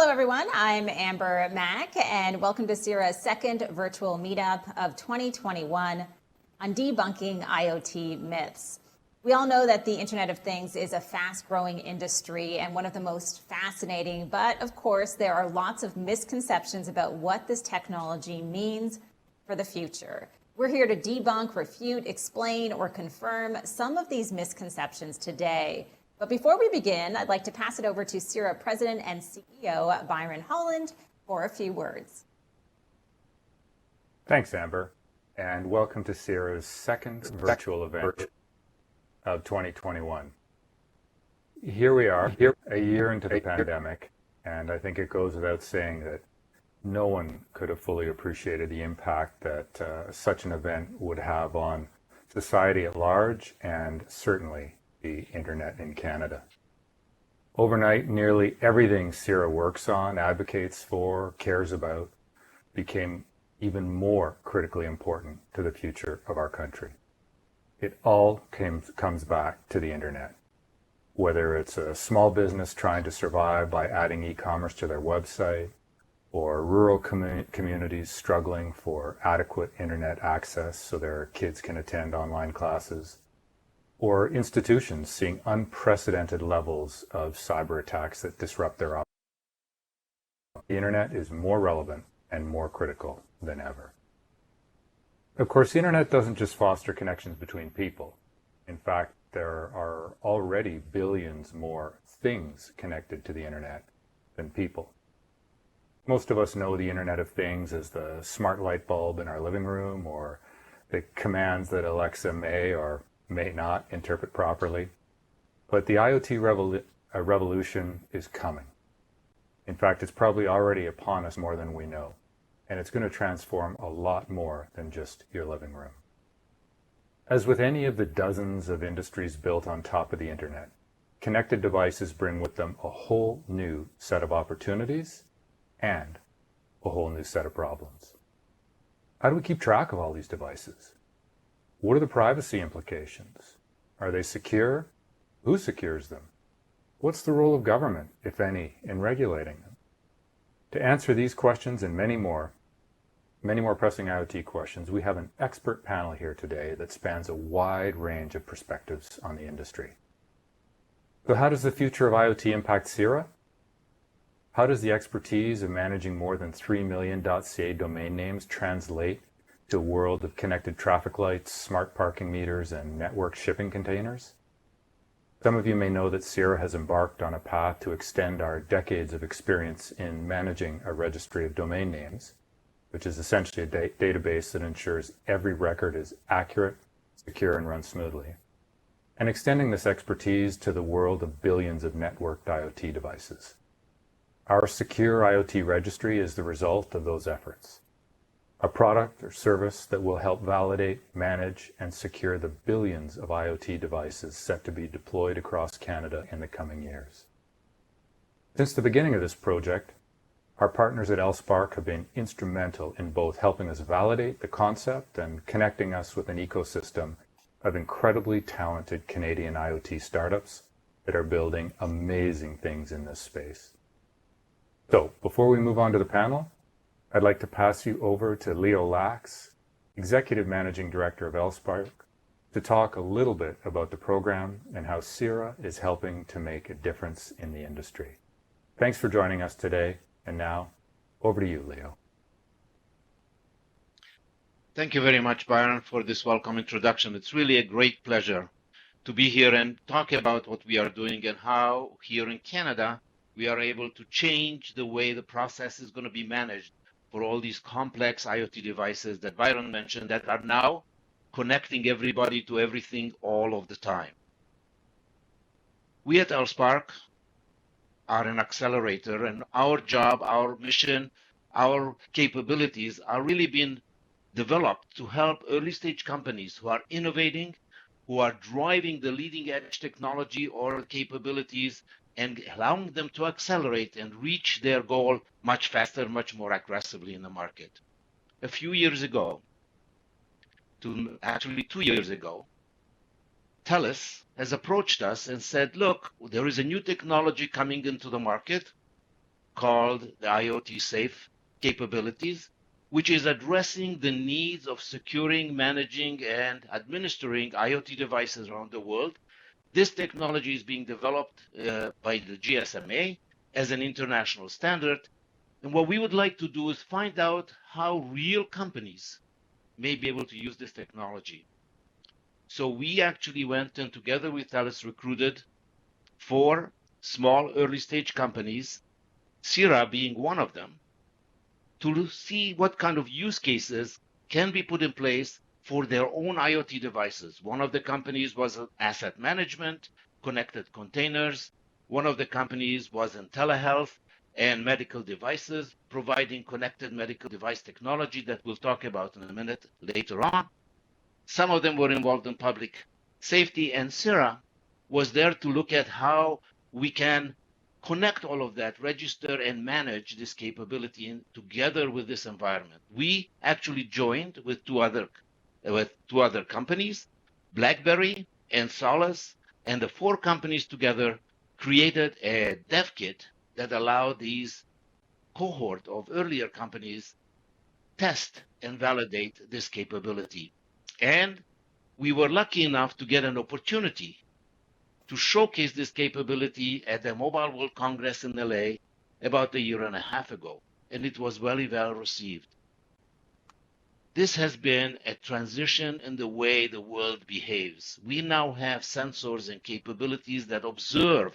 Hello, everyone. I'm Amber Mack, and welcome to CIRA's second virtual meetup of 2021 on debunking IoT myths. We all know that the Internet of Things is a fast-growing industry and one of the most fascinating, but of course, there are lots of misconceptions about what this technology means for the future. We're here to debunk, refute, explain, or confirm some of these misconceptions today. But before we begin, I'd like to pass it over to CIRA President and CEO Byron Holland for a few words. Thanks, Amber, and welcome to CIRA's second virtual event of 2021. Here we are, a year into the pandemic, and I think it goes without saying that no one could have fully appreciated the impact that such an event would have on society at large and certainly the Internet in Canada. Overnight, nearly everything CIRA works on, advocates for, cares about, became even more critically important to the future of our country. It all comes back to the Internet. Whether it's a small business trying to survive by adding e-commerce to their website, or rural communities struggling for adequate Internet access so their kids can attend online classes, or institutions seeing unprecedented levels of cyber attacks that disrupt their operations. The Internet is more relevant and more critical than ever. Of course, the Internet doesn't just foster connections between people. In fact, there are already billions more things connected to the Internet than people. Most of us know the Internet of Things as the smart light bulb in our living room, or the commands that Alexa may or may not interpret properly. But the IoT revolution is coming. In fact, it's probably already upon us more than we know, and it's going to transform a lot more than just your living room. As with any of the dozens of industries built on top of the Internet, connected devices bring with them a whole new set of opportunities and a whole new set of problems. How do we keep track of all these devices? What are the privacy implications? Are they secure? Who secures them? What's the role of government, if any, in regulating them? To answer these questions and many more pressing IoT questions, we have an expert panel here today that spans a wide range of perspectives on the industry. So how does the future of IoT impact CIRA? How does the expertise of managing more than 3 million .ca domain names translate to a world of connected traffic lights, smart parking meters, and network shipping containers? Some of you may know that CIRA has embarked on a path to extend our decades of experience in managing a registry of domain names, which is essentially a database that ensures every record is accurate, secure, and runs smoothly, and extending this expertise to the world of billions of networked IoT devices. Our secure IoT registry is the result of those efforts. A product or service that will help validate, manage, and secure the billions of IoT devices set to be deployed across Canada in the coming years. Since the beginning of this project, our partners at LSpark have been instrumental in both helping us validate the concept and connecting us with an ecosystem of incredibly talented Canadian IoT startups that are building amazing things in this space. So, before we move on to the panel, I'd like to pass you over to Leo Lax, Executive Managing Director of LSpark, to talk a little bit about the program and how CIRA is helping to make a difference in the industry. Thanks for joining us today, and now, over to you, Leo. Thank you very much, Byron, for this welcome introduction. It's really a great pleasure to be here and talk about what we are doing and how here in Canada we are able to change the way the process is going to be managed for all these complex IoT devices that Byron mentioned that are now connecting everybody to everything all of the time. We at LSpark are an accelerator, and our job, our mission, our capabilities are really being developed to help early stage companies who are innovating, who are driving the leading edge technology or capabilities and allowing them to accelerate and reach their goal much faster, much more aggressively in the market. A few years ago, actually 2 years ago, TELUS has approached us and said, look, there is a new technology coming into the market called the IoT Safe capabilities, which is addressing the needs of securing, managing, and administering IoT devices around the world. This technology is being developed by the GSMA as an international standard. And what we would like to do is find out how real companies may be able to use this technology. So we actually went and together with Thales recruited 4 small early stage companies, Sierra being one of them, to see what kind of use cases can be put in place for their own IoT devices. One of the companies was asset management, connected containers. One of the companies was in telehealth and medical devices, providing connected medical device technology that we'll talk about in a minute later on. Some of them were involved in public safety, and Sierra was there to look at how we can connect all of that, register and manage this capability together with this environment. We actually joined with two other companies, BlackBerry and Solace, and the 4 companies together created a dev kit that allowed these cohort of earlier companies test and validate this capability. And we were lucky enough to get an opportunity to showcase this capability at the Mobile World Congress in LA about a year and a half ago, and it was very well received. This has been a transition in the way the world behaves. We now have sensors and capabilities that observe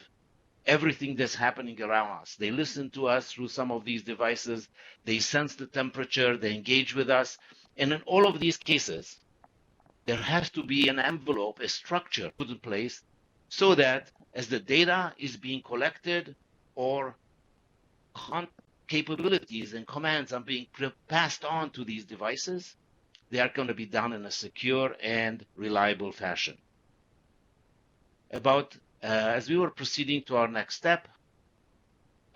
everything that's happening around us. They listen to us through some of these devices, they sense the temperature, they engage with us, and in all of these cases, there has to be an envelope, a structure put in place so that as the data is being collected or capabilities and commands are being passed on to these devices, they are going to be done in a secure and reliable fashion. As we were proceeding to our next step,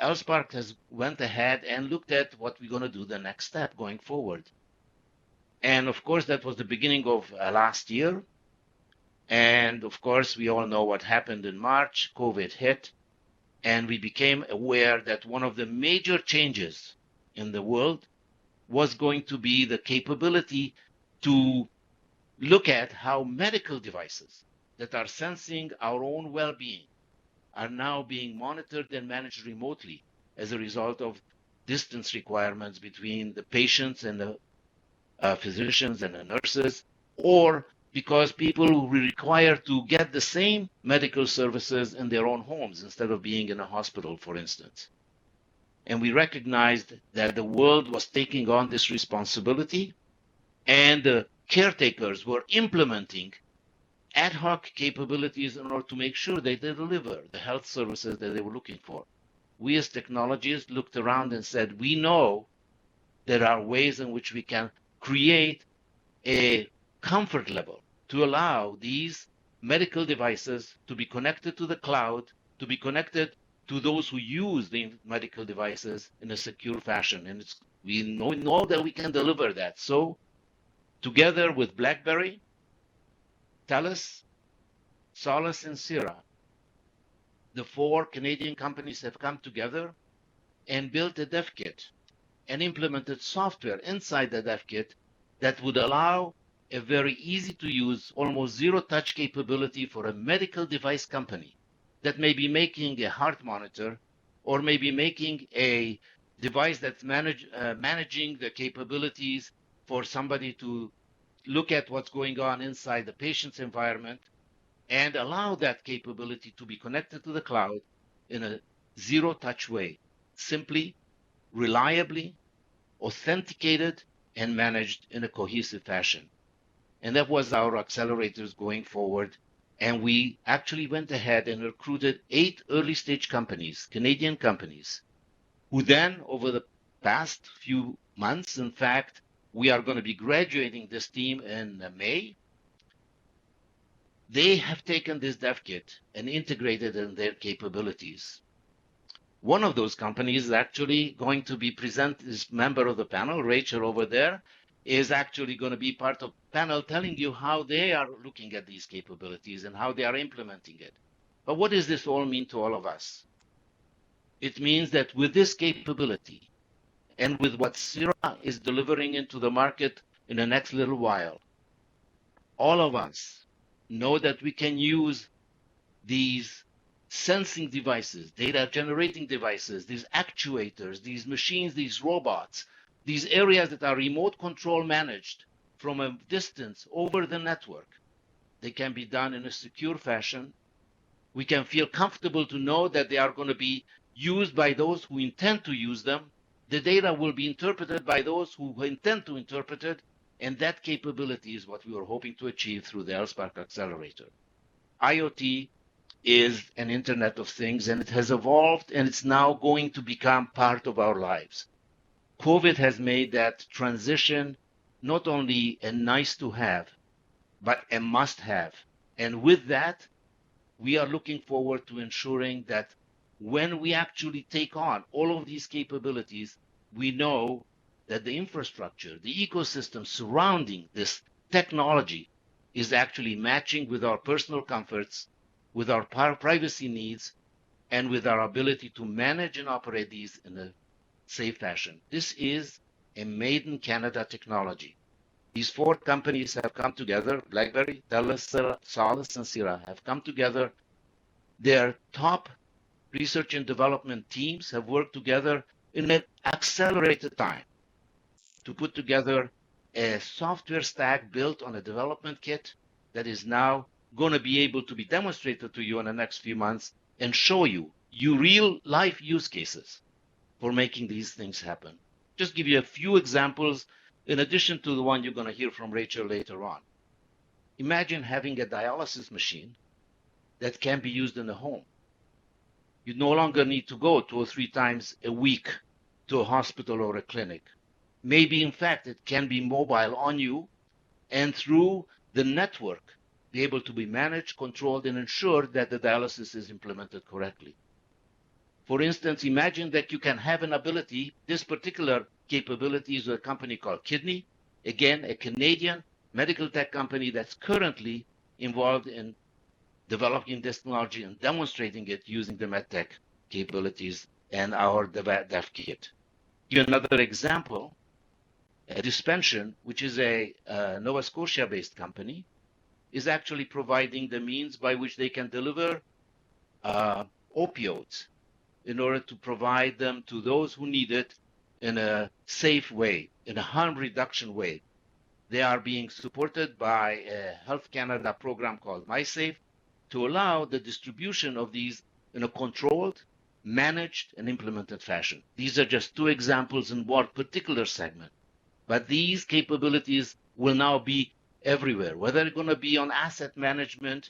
Elspark has went ahead and looked at what we're going to do the next step going forward. And of course, that was the beginning of last year. And of course, we all know what happened in March. COVID hit, and we became aware that one of the major changes in the world was going to be the capability to look at how medical devices that are sensing our own well-being are now being monitored and managed remotely as a result of distance requirements between the patients and the physicians and the nurses, or because people will require to get the same medical services in their own homes instead of being in a hospital, for instance. And we recognized that the world was taking on this responsibility, and the caretakers were implementing ad hoc capabilities in order to make sure they deliver the health services that they were looking for. We as technologists looked around and said, we know there are ways in which we can create a comfort level to allow these medical devices to be connected to the cloud, to be connected to those who use the medical devices in a secure fashion. And we know that we can deliver that. So together with BlackBerry, Thales, Solace, and Sierra, the 4 Canadian companies have come together and built a dev kit and implemented software inside the dev kit that would allow a very easy to use, almost zero touch capability for a medical device company that may be making a heart monitor or maybe making a device that's managing the capabilities for somebody to look at what's going on inside the patient's environment and allow that capability to be connected to the cloud in a zero touch way, simply, reliably, authenticated, and managed in a cohesive fashion. And that was our accelerators going forward. And we actually went ahead and recruited 8 early stage companies, Canadian companies, who then over the past few months, in fact, we are going to be graduating this team in May. They have taken this dev kit and integrated in their capabilities. One of those companies is actually going to be this member of the panel, Rachel over there, is actually going to be part of the panel telling you how they are looking at these capabilities and how they are implementing it. But what does this all mean to all of us? It means that with this capability and with what Sierra is delivering into the market in the next little while, all of us know that we can use these sensing devices, data generating devices, these actuators, these machines, these robots, these areas that are remote control managed from a distance over the network. They can be done in a secure fashion. We can feel comfortable to know that they are going to be used by those who intend to use them. The data will be interpreted by those who intend to interpret it. And that capability is what we were hoping to achieve through the LSpark Accelerator. IoT is an Internet of Things, and it has evolved, and it's now going to become part of our lives. COVID has made that transition not only a nice to have, but a must have. And with that, we are looking forward to ensuring that when we actually take on all of these capabilities, we know that the infrastructure, the ecosystem surrounding this technology is actually matching with our personal comforts, with our privacy needs, and with our ability to manage and operate these in a safe fashion. This is a made in Canada technology. These four companies have come together, BlackBerry, TELUS, Solace, and Sierra have come together. Their top research and development teams have worked together in an accelerated time to put together a software stack built on a development kit that is now going to be able to be demonstrated to you in the next few months and show you real life use cases for making these things happen. Just give you a few examples in addition to the one you're going to hear from Rachel later on. Imagine having a dialysis machine that can be used in the home. You no longer need to go 2 or 3 times a week to a hospital or a clinic. Maybe, in fact, it can be mobile on you and through the network be able to be managed, controlled, and ensured that the dialysis is implemented correctly. For instance, imagine that you can have an ability. This particular capability is a company called Kidney, again, a Canadian medical tech company that's currently involved in developing this technology and demonstrating it using the MedTech capabilities and our dev kit. Give you another example. Dispension, which is a Nova Scotia-based company, is actually providing the means by which they can deliver opioids in order to provide them to those who need it in a safe way, in a harm reduction way. They are being supported by a Health Canada program called MySafe to allow the distribution of these in a controlled, managed, and implemented fashion. These are just 2 examples in one particular segment. But these capabilities will now be everywhere, whether it's going to be on asset management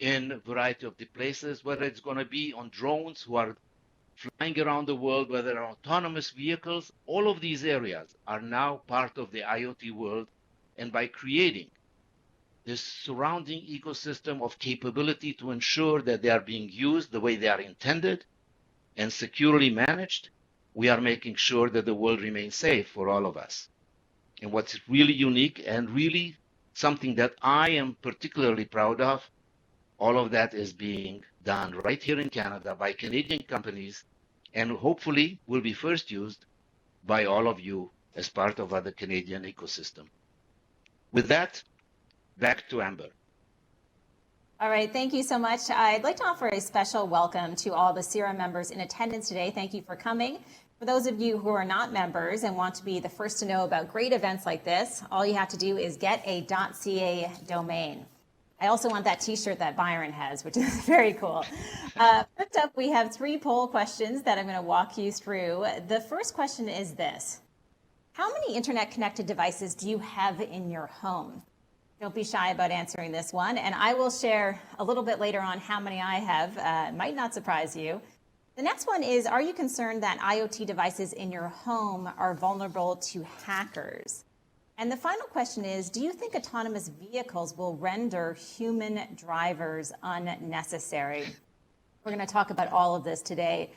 in a variety of the places, whether it's going to be on drones who are flying around the world, whether autonomous vehicles, all of these areas are now part of the IoT world. And by creating this surrounding ecosystem of capability to ensure that they are being used the way they are intended and securely managed, we are making sure that the world remains safe for all of us. And what's really unique and really something that I am particularly proud of, all of that is being done right here in Canada by Canadian companies, and hopefully will be first used by all of you as part of the Canadian ecosystem. With that, back to Amber. All right, thank you so much. I'd like to offer a special welcome to all the Sierra members in attendance today. Thank you for coming. For those of you who are not members and want to be the first to know about great events like this, all you have to do is get a .ca domain. I also want that t-shirt that Byron has, which is very cool. First up, we have 3 poll questions that I'm going to walk you through. The first question is this: how many internet-connected devices do you have in your home? Don't be shy about answering this one, and I will share a little bit later on how many I have. It might not surprise you. The next one is, are you concerned that IoT devices in your home are vulnerable to hackers? And the final question is, do you think autonomous vehicles will render human drivers unnecessary? We're going to talk about all of this today.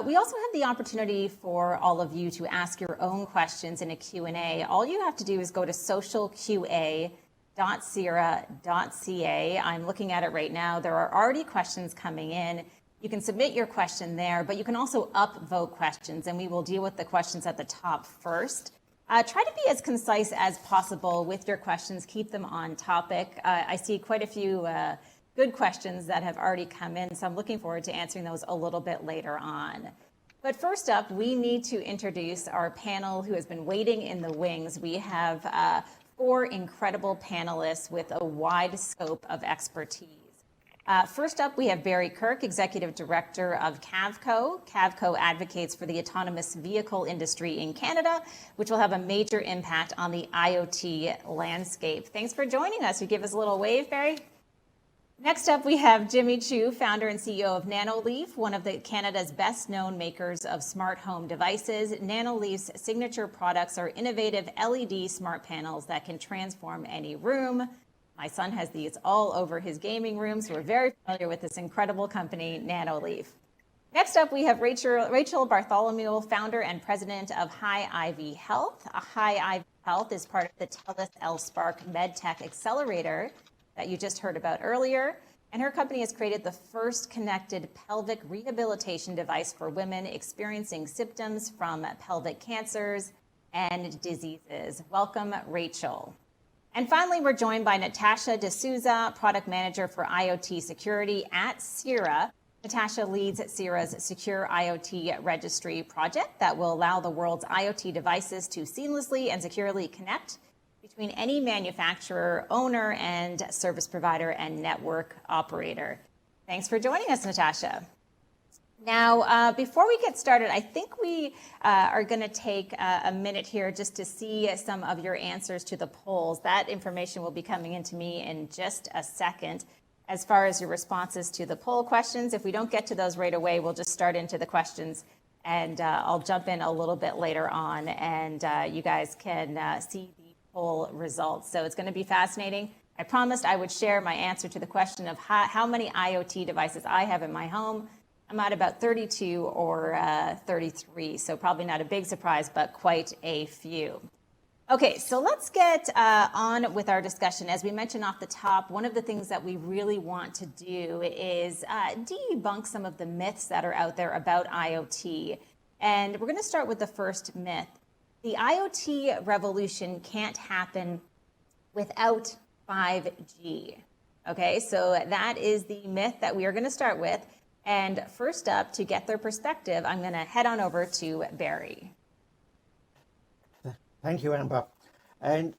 We also have the opportunity for all of you to ask your own questions in a Q&A. All you have to do is go to socialqa.sierra.ca. I'm looking at it right now. There are already questions coming in. You can submit your question there, but you can also upvote questions, and we will deal with the questions at the top first. Try to be as concise as possible with your questions. Keep them on topic. I see quite a few good questions that have already come in, so I'm looking forward to answering those a little bit later on. But first up, we need to introduce our panel who has been waiting in the wings. We have 4 incredible panelists with a wide scope of expertise. First up, we have Barry Kirk, Executive Director of Cavco. Cavco advocates for the autonomous vehicle industry in Canada, which will have a major impact on the IoT landscape. Thanks for joining us. You give us a little wave, Barry. Next up, we have Jimmy Chu, founder and CEO of Nanoleaf, one of Canada's best-known makers of smart home devices. Nanoleaf's signature products are innovative LED smart panels that can transform any room. My son has these all over his gaming room, so we're very familiar with this incredible company, Nanoleaf. Next up, we have Rachel Bartholomew, founder and president of High IV Health. High IV Health is part of the TELUS L-Spark MedTech Accelerator that you just heard about earlier. And her company has created the first connected pelvic rehabilitation device for women experiencing symptoms from pelvic cancers and diseases. Welcome, Rachel. And finally, we're joined by Natasha D'Souza, product manager for IoT security at Sierra. Natasha leads Sierra's Secure IoT Registry project that will allow the world's IoT devices to seamlessly and securely connect between any manufacturer, owner, and service provider and network operator. Thanks for joining us, Natasha. Now, before we get started, I think we are going to take a minute here just to see some of your answers to the polls. That information will be coming into me in just a second. As far as your responses to the poll questions, if we don't get to those right away, we'll just start into the questions, and I'll jump in a little bit later on, and you guys can see the poll results. So it's going to be fascinating. I promised I would share my answer to the question of how many IoT devices I have in my home. I'm at about 32 or 33, so probably not a big surprise, but quite a few. Okay, so let's get on with our discussion. As we mentioned off the top, one of the things that we really want to do is debunk some of the myths that are out there about IoT. And we're going to start with the first myth. The IoT revolution can't happen without 5G. Okay, so that is the myth that we are going to start with. And first up, to get their perspective, I'm going to head on over to Barry. Thank you, Amber. And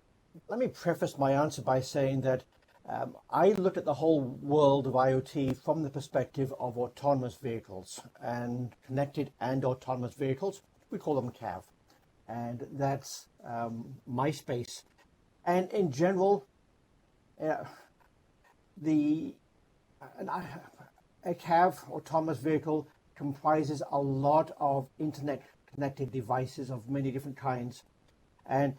let me preface my answer by saying that I look at the whole world of IoT from the perspective of autonomous vehicles and connected and autonomous vehicles. We call them CAV. And that's my space. And in general, a CAV, autonomous vehicle, comprises a lot of internet-connected devices of many different kinds. And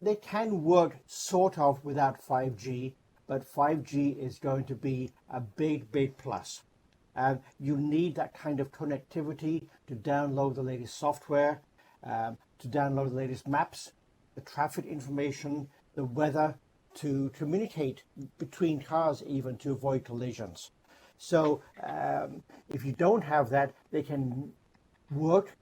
they can work sort of without 5G, but 5G is going to be a big, big plus. And you need that kind of connectivity to download the latest software, to download the latest maps, the traffic information, the weather, to communicate between cars even to avoid collisions. So if you don't have that, they can work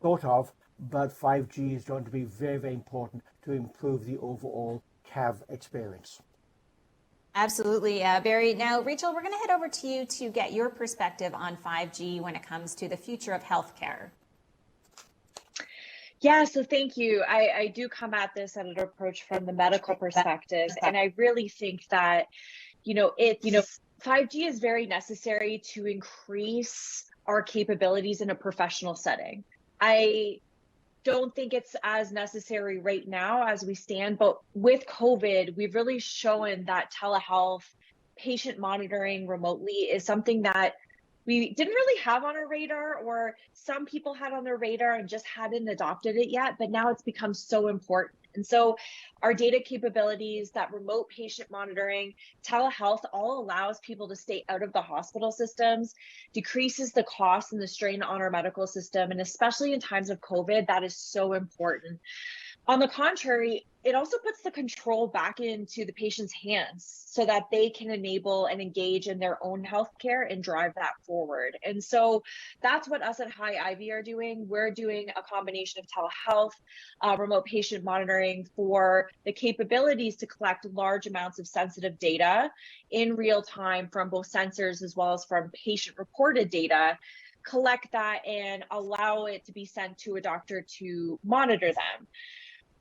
sort of, but 5G is going to be very, very important to improve the overall CAV experience. Absolutely, Barry. Now, Rachel, we're going to head over to you to get your perspective on 5G when it comes to the future of healthcare. Yeah, so thank you. I do come at this at an approach from the medical perspective, and I really think that, 5G is very necessary to increase our capabilities in a professional setting. I don't think it's as necessary right now as we stand, but with COVID, we've really shown that telehealth, patient monitoring remotely is something that we didn't really have on our radar, or some people had on their radar and just hadn't adopted it yet, but now it's become so important. And so our data capabilities, that remote patient monitoring, telehealth all allows people to stay out of the hospital systems, decreases the cost and the strain on our medical system. And especially in times of COVID, that is so important. On the contrary, it also puts the control back into the patient's hands so that they can enable and engage in their own healthcare and drive that forward. And so that's what us at High Ivy are doing. We're doing a combination of telehealth, remote patient monitoring for the capabilities to collect large amounts of sensitive data in real time from both sensors as well as from patient reported data, collect that and allow it to be sent to a doctor to monitor them.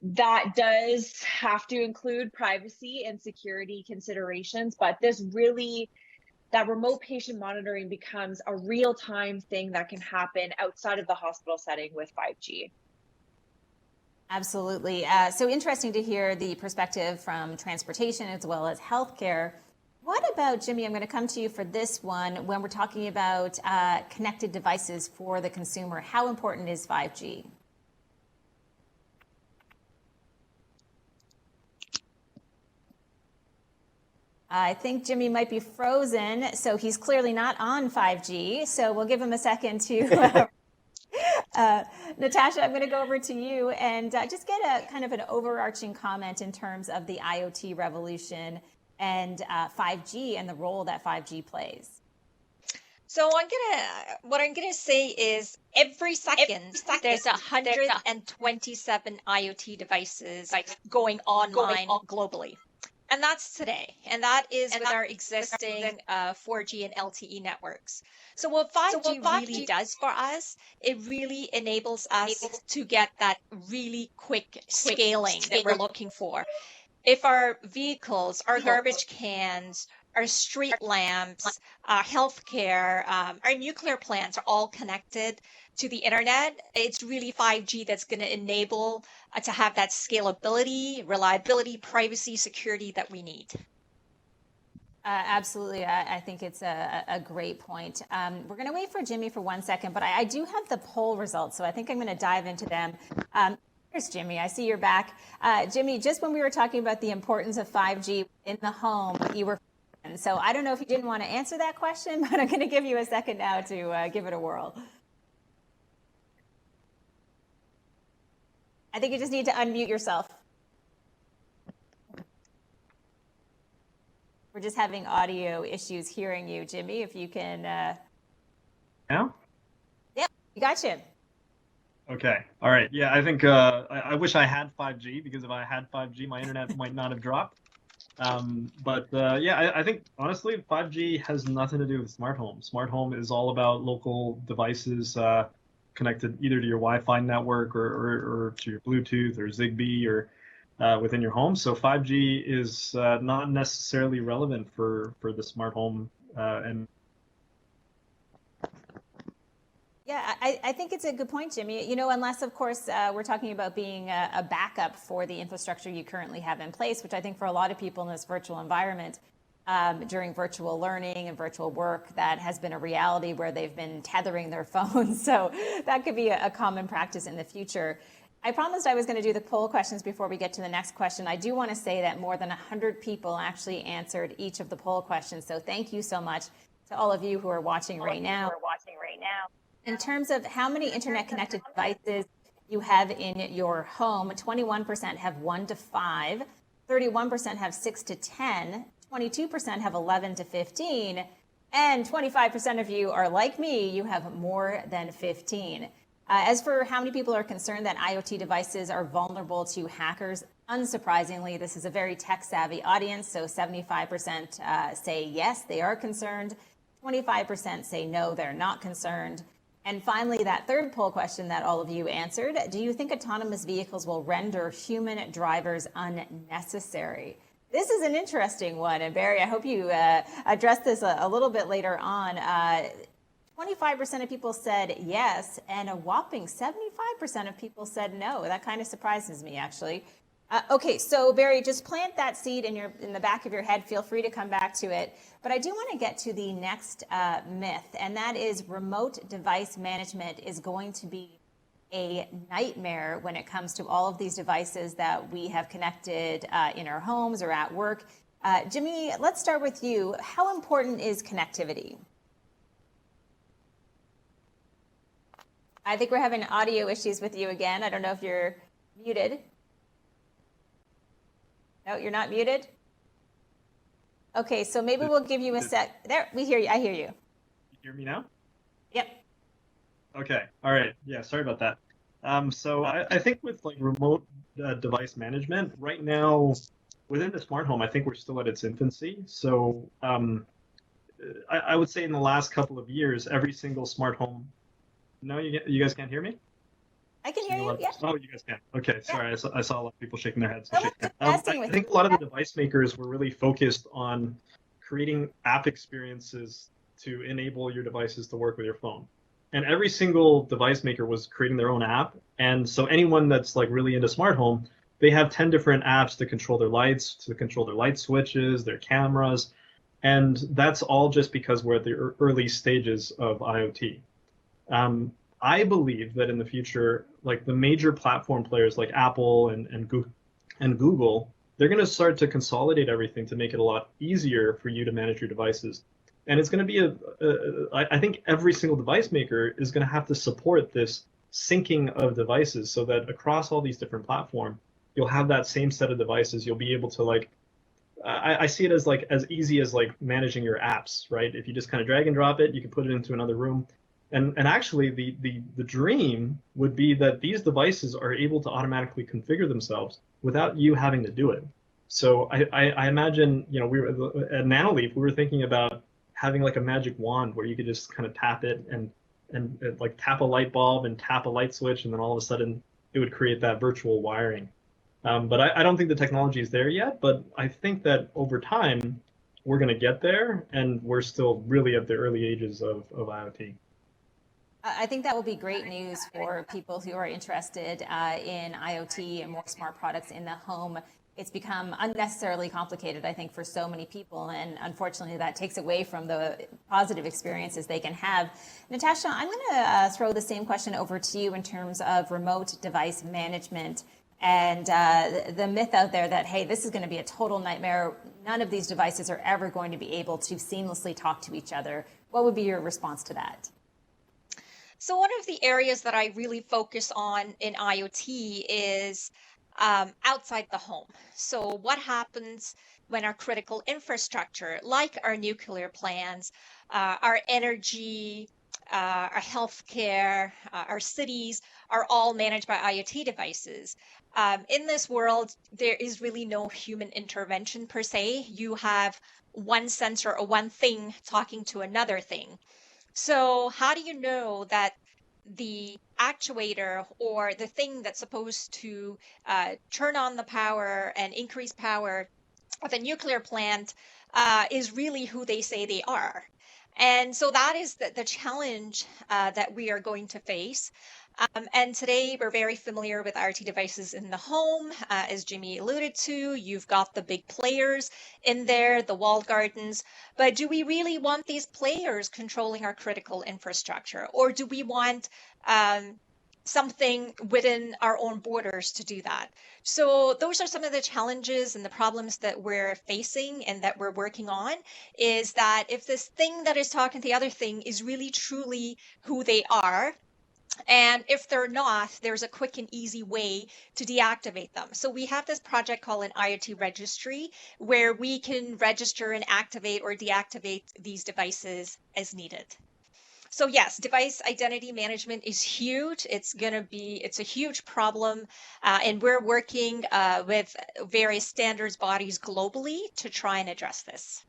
That does have to include privacy and security considerations, but that remote patient monitoring becomes a real-time thing that can happen outside of the hospital setting with 5G. Absolutely. So interesting to hear the perspective from transportation as well as healthcare. What about, Jimmy, I'm going to come to you for this one, when we're talking about connected devices for the consumer. How important is 5G? I think Jimmy might be frozen, so he's clearly not on 5G. So we'll give him a second to. Natasha, I'm going to go over to you and just get a kind of an overarching comment in terms of the IoT revolution and 5G and the role that 5G plays. So what I'm gonna say is every second there's 127 IoT devices going online globally. And that's today. And that is with our existing 4G and LTE networks. So what 5G really does for us, it really enables us to get that really quick scaling that we're looking for. If our vehicles, our garbage cans, our street lamps, our healthcare, our nuclear plants are all connected to the internet, it's really 5G that's going to enable to have that scalability, reliability, privacy, security that we need. Absolutely. I think it's a great point. We're going to wait for Jimmy for 1 second, but I do have the poll results, so I think I'm going to dive into them. Here's Jimmy. I see you're back. Jimmy, just when we were talking about the importance of 5G in the home, you were. So I don't know if you didn't want to answer that question, but I'm going to give you a second now to give it a whirl. I think you just need to unmute yourself. We're just having audio issues hearing you, Jimmy, if you can. Now? Yeah, we got you. Okay. All right. Yeah, I think I wish I had 5G, because if I had 5G, my internet might not have dropped. I think honestly, 5G has nothing to do with smart home. Smart home is all about local devices connected either to your Wi-Fi network or to your Bluetooth or Zigbee or within your home. So 5G is not necessarily relevant for the smart home and. Yeah, I think it's a good point, Jimmy. You know, unless, of course, we're talking about being a backup for the infrastructure you currently have in place, which I think for a lot of people in this virtual environment, during virtual learning and virtual work, that has been a reality where they've been tethering their phones. So that could be a common practice in the future. I promised I was going to do the poll questions before we get to the next question. I do want to say that more than 100 people actually answered each of the poll questions. So thank you so much to all of you who are watching right now. In terms of how many internet-connected devices you have in your home, 21% have 1 to 5, 31% have 6 to 10, 22% have 11 to 15, and 25% of you are like me, you have more than 15. As for how many people are concerned that IoT devices are vulnerable to hackers, unsurprisingly, this is a very tech-savvy audience, so 75% say yes, they are concerned, 25% say no, they're not concerned. And finally, that third poll question that all of you answered, do you think autonomous vehicles will render human drivers unnecessary? This is an interesting one. And Barry, I hope you address this a little bit later on. 25% of people said yes, and a whopping 75% of people said no. That kind of surprises me, actually. Okay, so Barry, just plant that seed in the back of your head. Feel free to come back to it. But I do want to get to the next myth, and that is remote device management is going to be a nightmare when it comes to all of these devices that we have connected in our homes or at work. Jimmy, let's start with you. How important is connectivity? I think we're having audio issues with you again. I don't know if you're muted. No, you're not muted? Okay, so maybe we'll give you a sec. There, we hear you. I hear you. You hear me now? Yep. Okay. All right. Yeah. Sorry about that. So I think with like remote device management right now within the smart home, I think we're still at its infancy. So I would say in the last couple of years, every single smart home. No, you guys can't hear me? I can hear you. Yeah. Oh, you guys can. Okay, sorry. I saw a lot of people shaking their heads. No, we're just messing I with think a lot of the device makers were really focused on creating app experiences to enable your devices to work with your phone. And every single device maker was creating their own app. And so anyone that's like really into smart home, they have 10 different apps to control their lights, to control their light switches, their cameras. And that's all just because we're at the early stages of IoT. I believe that in the future, like the major platform players like Apple and Google, they're going to start to consolidate everything to make it a lot easier for you to manage your devices. And it's going to be I think every single device maker is going to have to support this syncing of devices so that across all these different platforms, you'll have that same set of devices. You'll be able to like, I see it as like as easy as like managing your apps, right? If you just kind of drag and drop it, you can put it into another room. And actually, the dream would be that these devices are able to automatically configure themselves without you having to do it. So I imagine, you know, we were at Nanoleaf, we were thinking about having like a magic wand where you could just kind of tap it and like tap a light bulb and tap a light switch, and then all of a sudden it would create that virtual wiring. But I don't think the technology is there yet, but I think that over time we're going to get there, and we're still really at the early ages of IoT. I think that will be great news for people who are interested in IoT and more smart products in the home. It's become unnecessarily complicated, I think, for so many people, and unfortunately that takes away from the positive experiences they can have. Natasha, I'm going to throw the same question over to you in terms of remote device management and the myth out there that, hey, this is going to be a total nightmare. None of these devices are ever going to be able to seamlessly talk to each other. What would be your response to that? So one of the areas that I really focus on in IoT is outside the home. So what happens when our critical infrastructure, like our nuclear plants, our energy, our healthcare, our cities, are all managed by IoT devices? In this world, there is really no human intervention per se. You have one sensor or one thing talking to another thing. So how do you know that the actuator or the thing that's supposed to turn on the power and increase power of a nuclear plant is really who they say they are? And so that is the challenge that we are going to face. And today we're very familiar with IoT devices in the home. As Jimmy alluded to, you've got the big players in there, the walled gardens. But do we really want these players controlling our critical infrastructure? Or do we want something within our own borders to do that? So those are some of the challenges and the problems that we're facing and that we're working on, is that if this thing that is talking to the other thing is really truly who they are, and if they're not, there's a quick and easy way to deactivate them. So we have this project called an IoT registry where we can register and activate or deactivate these devices as needed. So yes, device identity management is huge. It's a huge problem. And we're working with various standards bodies globally to try and address this.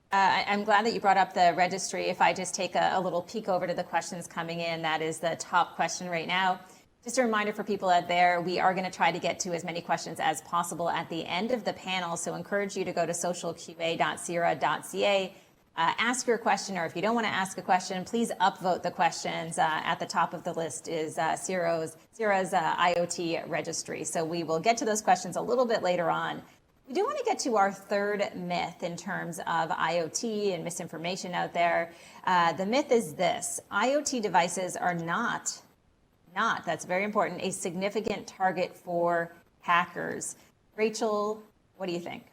I'm glad that you brought up the registry. If I just take a little peek over to the questions coming in, that is the top question right now. Just a reminder for people out there, we are going to try to get to as many questions as possible at the end of the panel. So encourage you to go to socialqa.cira.ca, ask your question, or if you don't want to ask a question, please upvote the questions. At the top of the list is CIRA's IoT registry. So we will get to those questions a little bit later on. We do want to get to our third myth in terms of IoT and misinformation out there. The myth is this: IoT devices are not, that's very important, a significant target for hackers. Rachel, what do you think?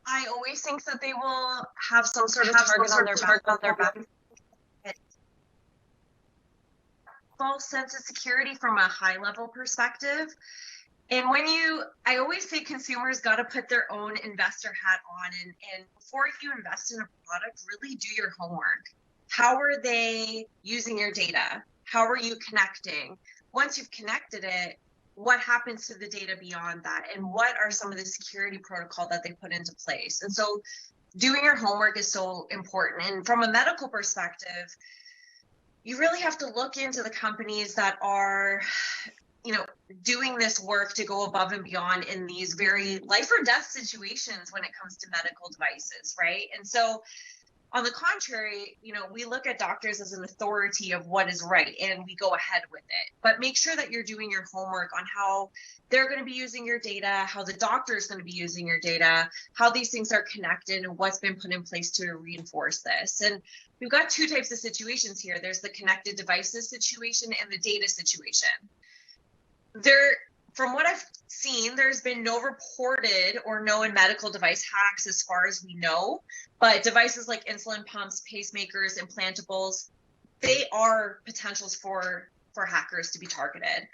I always think that they will have some sort of target on their back. false sense of security from a high level perspective. And I always say consumers got to put their own investor hat on, and before you invest in a product, really do your homework. How are they using your data? How are you connecting? Once you've connected it, what happens to the data beyond that? And what are some of the security protocol that they put into place? And so doing your homework is so important. And from a medical perspective, you really have to look into the companies that are, doing this work to go above and beyond in these very life or death situations when it comes to medical devices, right? And so on the contrary, we look at doctors as an authority of what is right and we go ahead with it. But make sure that you're doing your homework on how they're going to be using your data, how the doctor is going to be using your data, how these things are connected, and what's been put in place to reinforce this. And we've got two types of situations here. There's the connected devices situation and the data situation. From what I've seen, there's been no reported or known medical device hacks as far as we know, but devices like insulin pumps, pacemakers, implantables, they are potentials for hackers to be targeted.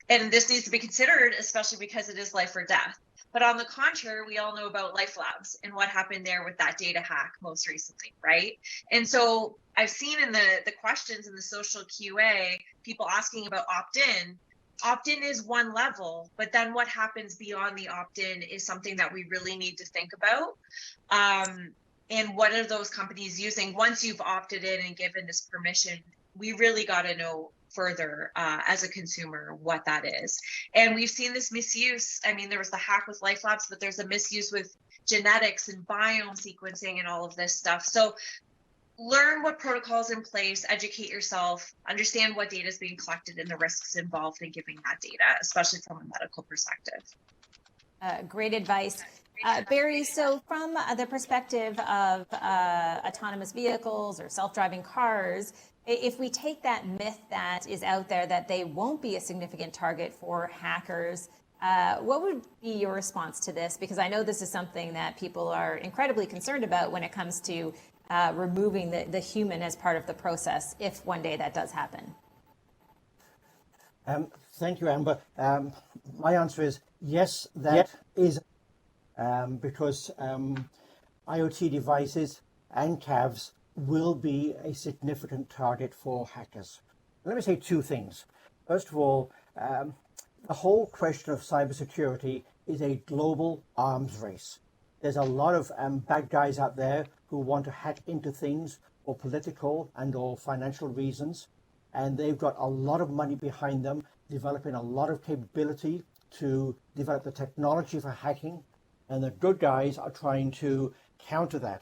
And this needs to be considered, especially because it is life or death. But on the contrary, we all know about Life Labs and what happened there with that data hack most recently, right? And so I've seen in the questions in the social QA, people asking about opt-in. Opt-in is one level, but then what happens beyond the opt-in is something that we really need to think about. And what are those companies using? Once you've opted in and given this permission, we really got to know further as a consumer what that is. And we've seen this misuse. I mean, there was the hack with Life Labs, but there's a misuse with genetics and biome sequencing and all of this stuff. So learn what protocols in place, educate yourself, understand what data is being collected and the risks involved in giving that data, especially from a medical perspective. Great advice. Barry, so from the perspective of autonomous vehicles or self-driving cars, if we take that myth that is out there that they won't be a significant target for hackers, what would be your response to this? Because I know this is something that people are incredibly concerned about when it comes to removing the human as part of the process, if one day that does happen. Thank you, Amber. My answer is yes, that is because IoT devices and CAVs will be a significant target for hackers. Let me say two things. First of all, the whole question of cybersecurity is a global arms race. There's a lot of bad guys out there who want to hack into things for political and or financial reasons. And they've got a lot of money behind them, developing a lot of capability to develop the technology for hacking. And the good guys are trying to counter that.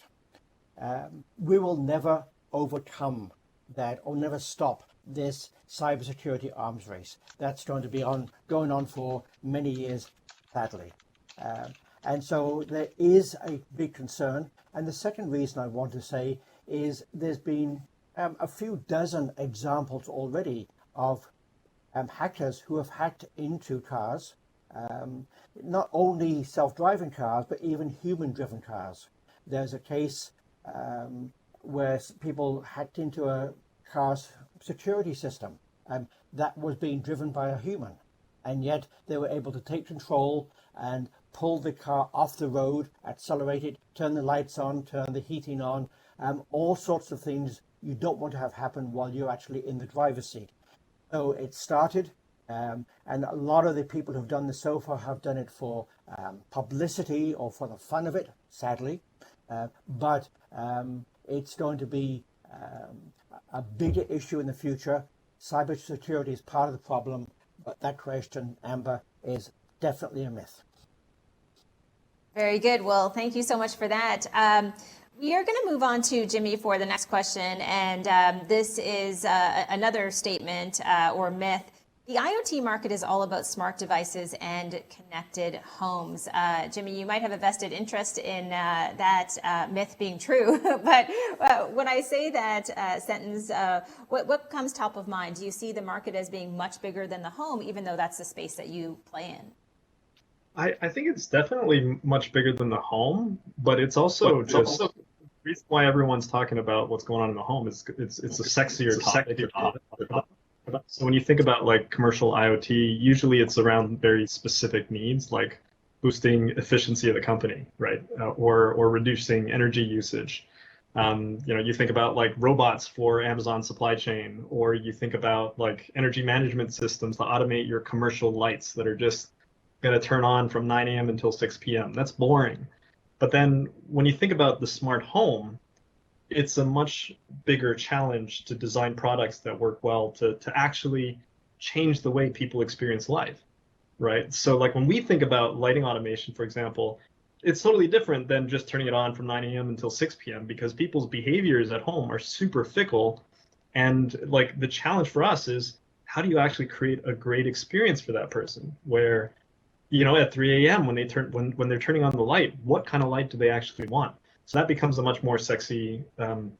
We will never overcome that or never stop this cybersecurity arms race. That's going to be going on for many years, sadly. And so there is a big concern. And the second reason I want to say is there's been a few dozen examples already of hackers who have hacked into cars, not only self-driving cars, but even human-driven cars. There's a case where people hacked into a car's security system that was being driven by a human. And yet they were able to take control and pull the car off the road, accelerate it, turn the lights on, turn the heating on, all sorts of things you don't want to have happen while you're actually in the driver's seat. So it started, and a lot of the people who've done this so far have done it for publicity or for the fun of it, sadly. But it's going to be a bigger issue in the future. Cybersecurity is part of the problem, but that question, Amber, is definitely a myth. Very good. Well, thank you so much for that. We are going to move on to Jimmy for the next question. And this is another statement or myth. The IoT market is all about smart devices and connected homes. Jimmy, you might have a vested interest in that myth being true. But when I say that sentence, what comes top of mind? Do you see the market as being much bigger than the home, even though that's the space that you play in? I think it's definitely much bigger than the home, but it's also just the reason why everyone's talking about what's going on in the home is it's a sexier topic. So when you think about like commercial IoT, usually it's around very specific needs, like boosting efficiency of the company, right? Or reducing energy usage. You think about like robots for Amazon supply chain, or you think about like energy management systems to automate your commercial lights that are just going to turn on from 9 a.m. until 6 p.m. That's boring. But then when you think about the smart home, it's a much bigger challenge to design products that work well to actually change the way people experience life, right? So like when we think about lighting automation, for example, it's totally different than just turning it on from 9 a.m. until 6 p.m. because people's behaviors at home are super fickle. And like the challenge for us is how do you actually create a great experience for that person where, at 3 a.m. when they're turning on the light, what kind of light do they actually want? So that becomes a much more sexy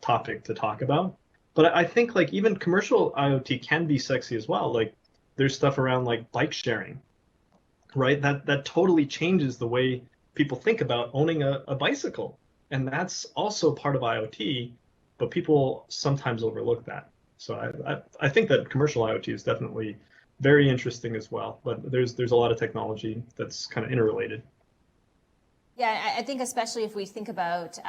topic to talk about. But I think like even commercial IoT can be sexy as well. Like there's stuff around like bike sharing, right? That totally changes the way people think about owning a bicycle. And that's also part of IoT, but people sometimes overlook that. So I think that commercial IoT is definitely very interesting as well. But there's a lot of technology that's kind of interrelated. Yeah, I think especially if we think about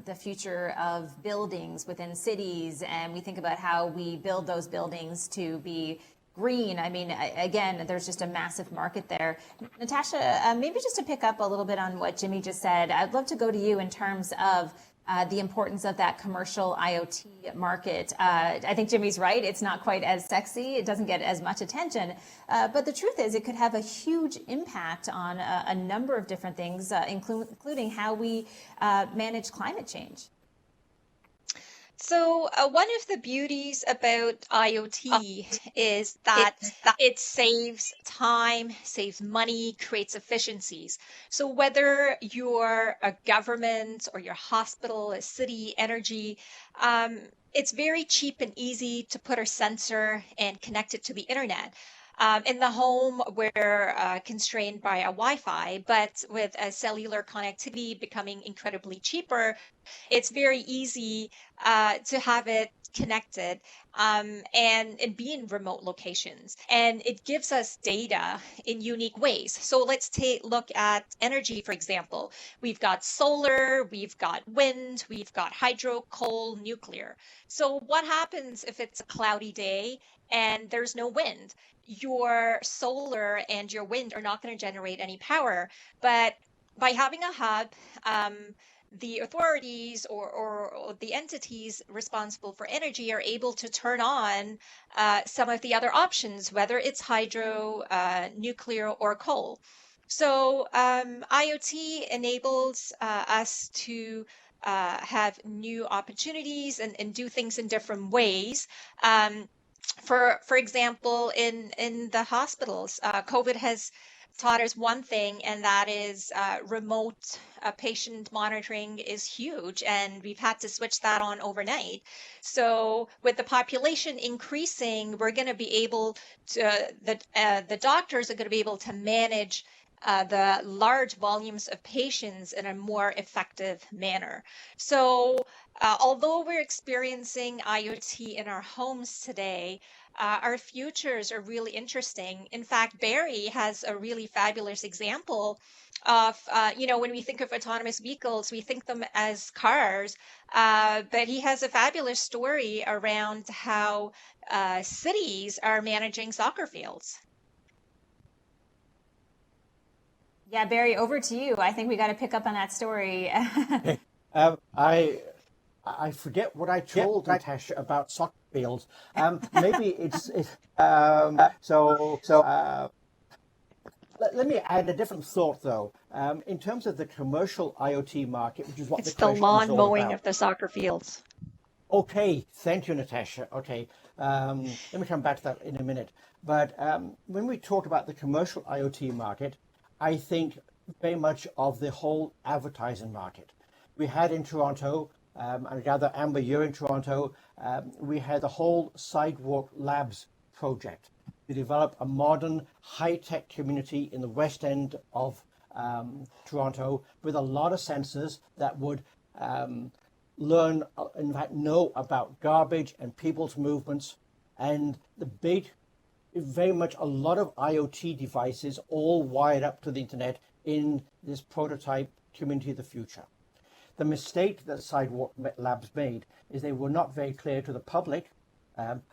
the future of buildings within cities, and we think about how we build those buildings to be green. I mean, again, there's just a massive market there. Natasha, maybe just to pick up a little bit on what Jimmy just said, I'd love to go to you in terms of the importance of that commercial IoT market. I think Jimmy's right. It's not quite as sexy. It doesn't get as much attention. But the truth is it could have a huge impact on a number of different things, including how we manage climate change. So one of the beauties about IoT is that it saves time, saves money, creates efficiencies. So whether you're a government or your hospital, a city, energy, it's very cheap and easy to put a sensor and connect it to the internet. In the home, we're constrained by a Wi-Fi, but with a cellular connectivity becoming incredibly cheaper, it's very easy to have it connected and be in remote locations. And it gives us data in unique ways. So let's look at energy, for example. We've got solar, we've got wind, we've got hydro, coal, nuclear. So what happens if it's a cloudy day and there's no wind? Your solar and your wind are not going to generate any power. But by having a hub, the authorities or the entities responsible for energy are able to turn on some of the other options, whether it's hydro, nuclear, or coal. So IoT enables us to have new opportunities and do things in different ways. For example, in the hospitals, COVID has taught us one thing, and that is remote patient monitoring is huge, and we've had to switch that on overnight. So with the population increasing, we're going to be able to, the doctors are going to be able to manage the large volumes of patients in a more effective manner. So although we're experiencing IoT in our homes today, our futures are really interesting. In fact, Barry has a really fabulous example of, when we think of autonomous vehicles, we think them as cars, but he has a fabulous story around how cities are managing soccer fields. Yeah, Barry, over to you. I think we got to pick up on that story. I forget what I told Natasha about soccer fields. Maybe let me add a different thought though. In terms of the commercial IoT market, which is what it's the lawn mowing of the soccer fields. Okay, thank you, Natasha. Okay, let me come back to that in a minute. But when we talk about the commercial IoT market, I think very much of the whole advertising market. We had in Toronto, I gather, Amber, you're in Toronto, we had the whole Sidewalk Labs project to develop a modern high-tech community in the west end of Toronto with a lot of sensors that would learn, in fact, know about garbage and people's movements And the big, very much a lot of IoT devices all wired up to the internet in this prototype community of the future. The mistake that Sidewalk Labs made is they were not very clear to the public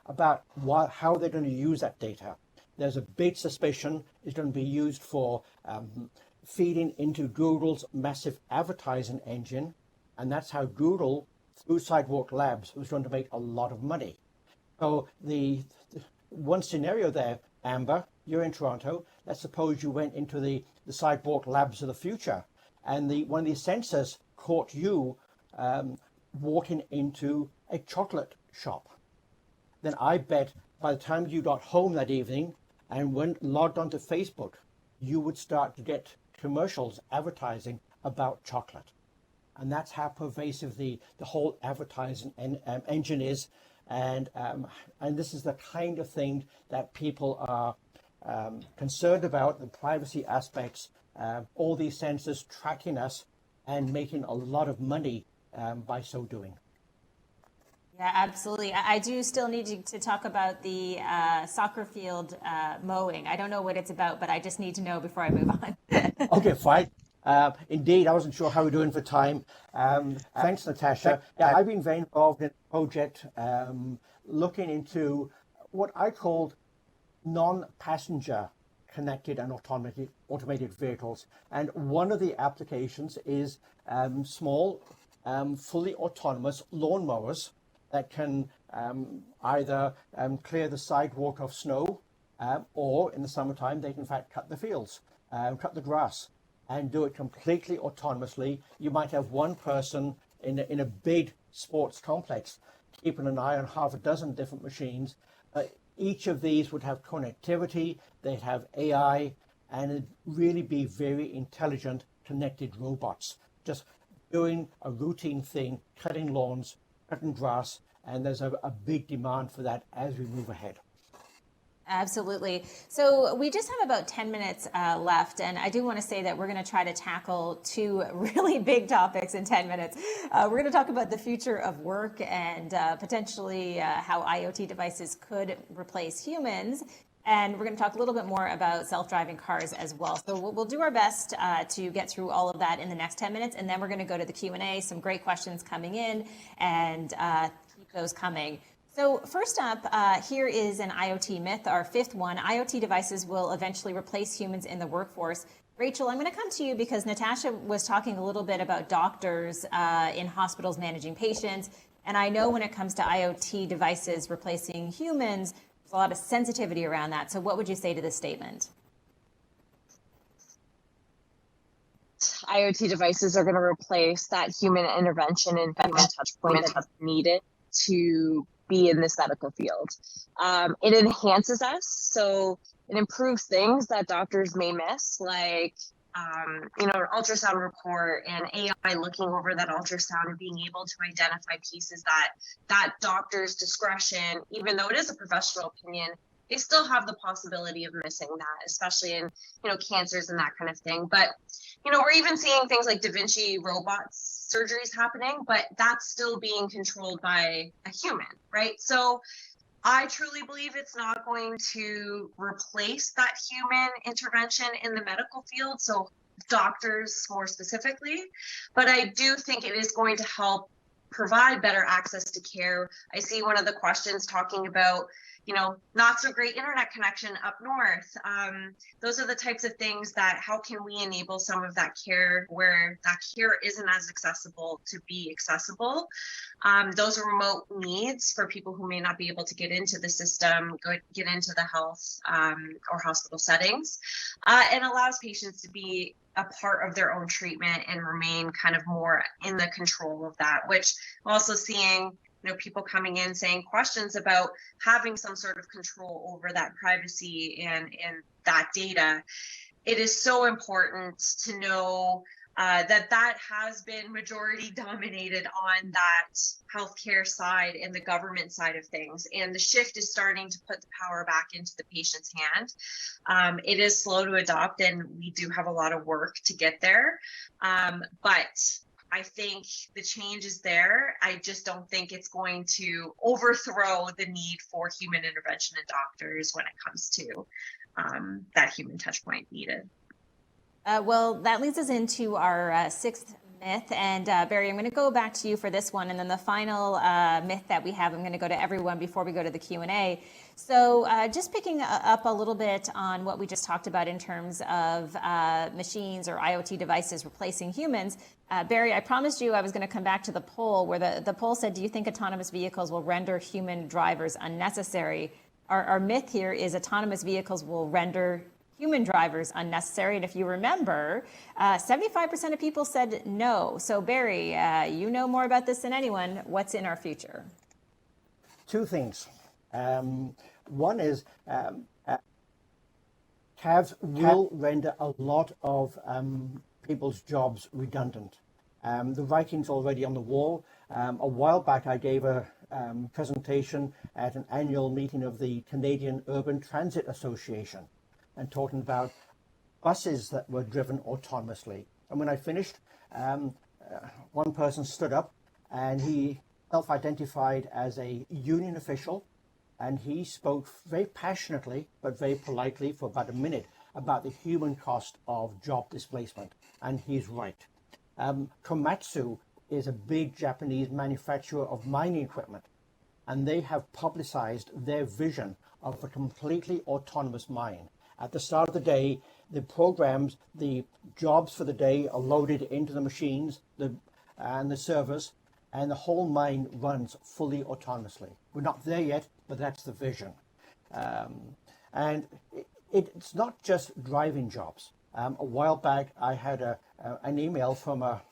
about how they're going to use that data. There's a big suspicion it's going to be used for feeding into Google's massive advertising engine, and that's how Google, through Sidewalk Labs, was going to make a lot of money. So the one scenario there, Amber, you're in Toronto. Let's suppose you went into the Sidewalk Labs of the future, and one of these sensors caught you walking into a chocolate shop. Then I bet by the time you got home that evening and logged onto Facebook, you would start to get commercials advertising about chocolate. And that's how pervasive the whole advertising engine is. And this is the kind of thing that people are concerned about, the privacy aspects, all these sensors tracking us and making a lot of money by so doing. Yeah, absolutely. I do still need you to talk about the soccer field mowing. I don't know what it's about, but I just need to know before I move on. Okay, fine. Indeed, I wasn't sure how we're doing for time. Thanks, Natasha. Yeah, I've been very involved in a project looking into what I called non-passenger connected and automated vehicles. And one of the applications is small, fully autonomous lawnmowers that can either clear the sidewalk of snow or in the summertime, they can in fact cut the fields, cut the grass, and do it completely autonomously. You might have one person in a big sports complex keeping an eye on half a dozen different machines. Each of these would have connectivity, they'd have AI, and it'd really be very intelligent, connected robots, just doing a routine thing, cutting lawns, cutting grass, and there's a big demand for that as we move ahead. Absolutely. So we just have about 10 minutes left, and I do want to say that we're going to try to tackle two really big topics in 10 minutes. We're going to talk about the future of work and potentially how IoT devices could replace humans. And we're going to talk a little bit more about self-driving cars as well. So we'll do our best to get through all of that in the next 10 minutes, and then we're going to go to the Q&A. Some great questions coming in, and keep those coming. So first up, here is an IoT myth, our fifth one. IoT devices will eventually replace humans in the workforce. Rachel, I'm going to come to you because Natasha was talking a little bit about doctors in hospitals managing patients. And I know when it comes to IoT devices replacing humans, there's a lot of sensitivity around that. So what would you say to this statement? IoT devices are going to replace that human intervention and human touch point that's needed to be in this medical field. It enhances us, so it improves things that doctors may miss, like an ultrasound report and AI looking over that ultrasound and being able to identify pieces that doctor's discretion, even though it is a professional opinion, they still have the possibility of missing that, especially in cancers and that kind of thing. But we're even seeing things like Da Vinci robots surgeries happening, but that's still being controlled by a human, right? So I truly believe it's not going to replace that human intervention in the medical field, so doctors more specifically, but I do think it is going to help provide better access to care. I see one of the questions talking about not so great internet connection up north. Those are the types of things that how can we enable some of that care where that care isn't as accessible to be accessible. Those are remote needs for people who may not be able to get into the system, get into the health or hospital settings, and allows patients to be a part of their own treatment and remain kind of more in the control of that, which I'm also seeing people coming in saying questions about having some sort of control over that privacy and that data. It is so important to know that has been majority dominated on that healthcare side and the government side of things. And the shift is starting to put the power back into the patient's hand. It is slow to adopt, and we do have a lot of work to get there. But I think the change is there. I just don't think it's going to overthrow the need for human intervention in doctors when it comes to that human touch point needed. Well, that leads us into our sixth myth. And Barry, I'm going to go back to you for this one. And then the final myth that we have, I'm going to go to everyone before we go to the Q&A. So just picking up a little bit on what we just talked about in terms of machines or IoT devices replacing humans. Barry, I promised you I was going to come back to the poll where the poll said, do you think autonomous vehicles will render human drivers unnecessary? Our myth here is autonomous vehicles will render human drivers unnecessary. And if you remember, 75% of people said no. So Barry, you know more about this than anyone. What's in our future? Two things. One is cabs will render a lot of people's jobs redundant. The writing's already on the wall. A while back, I gave a presentation at an annual meeting of the Canadian Urban Transit Association and talking about buses that were driven autonomously. And when I finished, one person stood up and he self-identified as a union official, and he spoke very passionately but very politely for about a minute about the human cost of job displacement. And he's right. Komatsu is a big Japanese manufacturer of mining equipment, and they have publicized their vision of a completely autonomous mine. At the start of the day, the programs, the jobs for the day are loaded into the machines and the servers, and the whole mine runs fully autonomously. We're not there yet, but that's the vision. And it's not just driving jobs. A while back, I had an email from a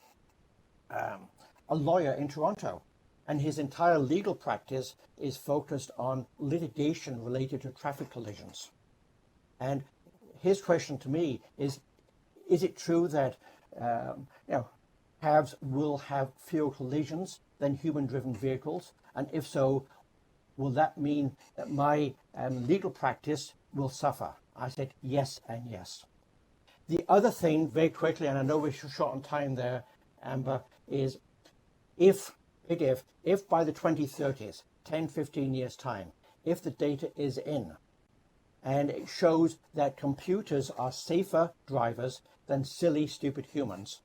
lawyer in Toronto, and his entire legal practice is focused on litigation related to traffic collisions. And his question to me is it true that cabs will have fewer collisions than human-driven vehicles? And if so, will that mean that my legal practice will suffer? I said yes and yes. The other thing, very quickly, and I know we're short on time there, Amber, is if by the 2030s, 10, 15 years time, if the data is in, and it shows that computers are safer drivers than silly, stupid humans,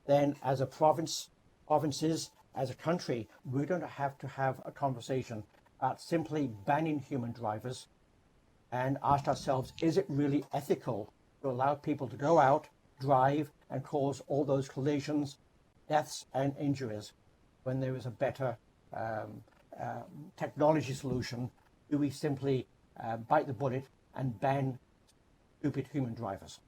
then as a provinces, as a country, we're going to have a conversation about simply banning human drivers and ask ourselves, is it really ethical to allow people to go out, drive, and cause all those collisions, deaths, and injuries when there is a better technology solution? Do we simply bite the bullet and ban stupid human drivers?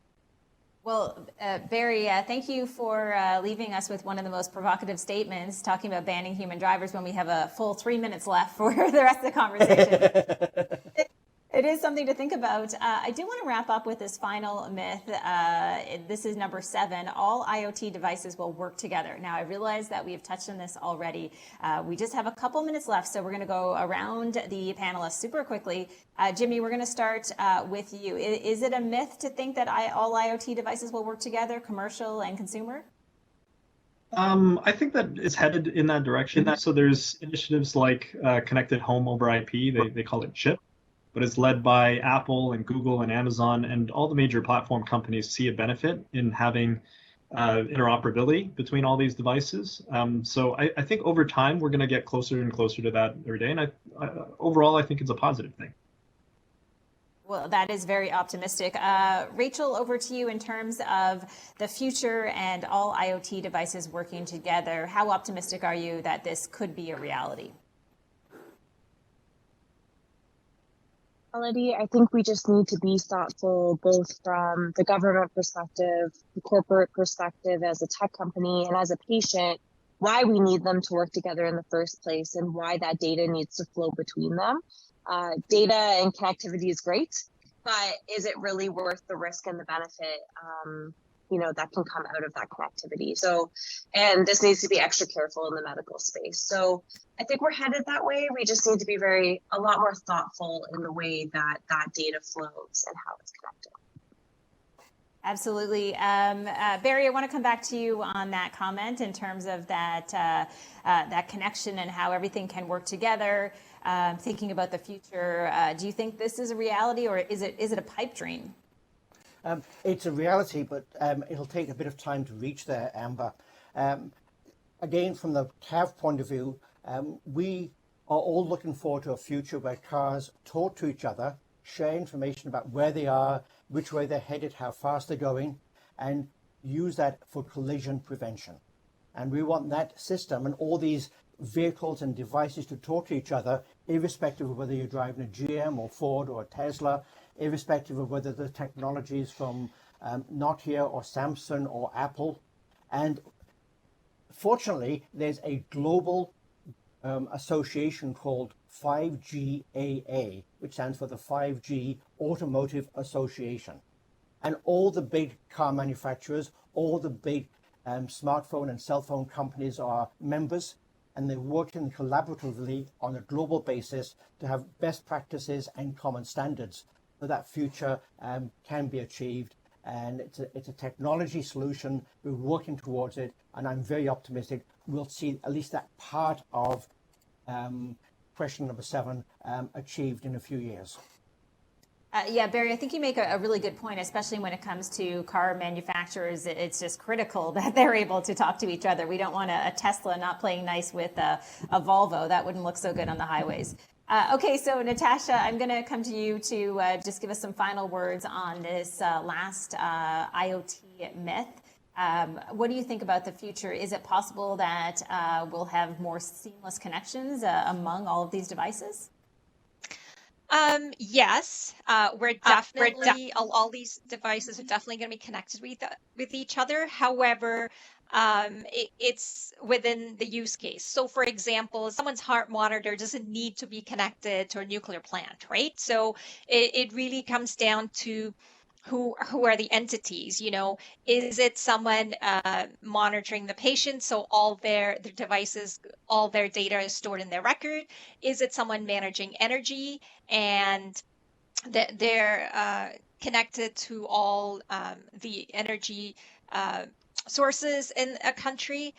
Well, Barry, thank you for leaving us with one of the most provocative statements, talking about banning human drivers when we have a full 3 minutes left for the rest of the conversation. It is something to think about. I do want to wrap up with this final myth. This is number 7. All IoT devices will work together. Now, I realize that we have touched on this already. We just have a couple minutes left, so we're going to go around the panelists super quickly. Jimmy, we're going to start with you. Is it a myth to think that all IoT devices will work together, commercial and consumer? I think that it's headed in that direction. So there's initiatives like Connected Home over IP. They call it CHIP. But it's led by Apple and Google and Amazon, and all the major platform companies see a benefit in having interoperability between all these devices. So I think over time, we're going to get closer and closer to that every day. And overall, I think it's a positive thing. Well, that is very optimistic. Rachel, over to you in terms of the future and all IoT devices working together. How optimistic are you that this could be a reality? I think we just need to be thoughtful, both from the government perspective, the corporate perspective as a tech company, and as a patient, why we need them to work together in the first place and why that data needs to flow between them. Data and connectivity is great, but is it really worth the risk and the benefit that can come out of that connectivity? So, and this needs to be extra careful in the medical space. So I think we're headed that way. We just need to be a lot more thoughtful in the way that data flows and how it's connected. Absolutely. Barry, I want to come back to you on that comment in terms of that connection and how everything can work together. Thinking about the future, do you think this is a reality, or is it a pipe dream? It's a reality, but it'll take a bit of time to reach there, Amber. Again, from the CAV point of view, we are all looking forward to a future where cars talk to each other, share information about where they are, which way they're headed, how fast they're going, and use that for collision prevention. And we want that system and all these vehicles and devices to talk to each other, irrespective of whether you're driving a GM or Ford or a Tesla, irrespective of whether the technology is from Nokia or Samsung or Apple. And fortunately, there's a global association called 5GAA, which stands for the 5G Automotive Association. And all the big car manufacturers, all the big smartphone and cell phone companies are members, and they're working collaboratively on a global basis to have best practices and common standards so that future can be achieved. And it's a technology solution. We're working towards it, and I'm very optimistic we'll see at least that part of question number 7 achieved in a few years. Yeah, Barry, I think you make a really good point, especially when it comes to car manufacturers. It's just critical that they're able to talk to each other. We don't want a Tesla not playing nice with a Volvo. That wouldn't look so good on the highways. Okay, so Natasha, I'm going to come to you to just give us some final words on this last IoT myth. What do you think about the future? Is it possible that we'll have more seamless connections among all of these devices? Yes, we're definitely all these devices are definitely going to be connected with each other. However, it's within the use case. So, for example, someone's heart monitor doesn't need to be connected to a nuclear plant, right? So it really comes down to who are the entities. Is it someone monitoring the patient, so all their devices, all their data is stored in their record? Is it someone managing energy and they're connected to all the energy sources in a country?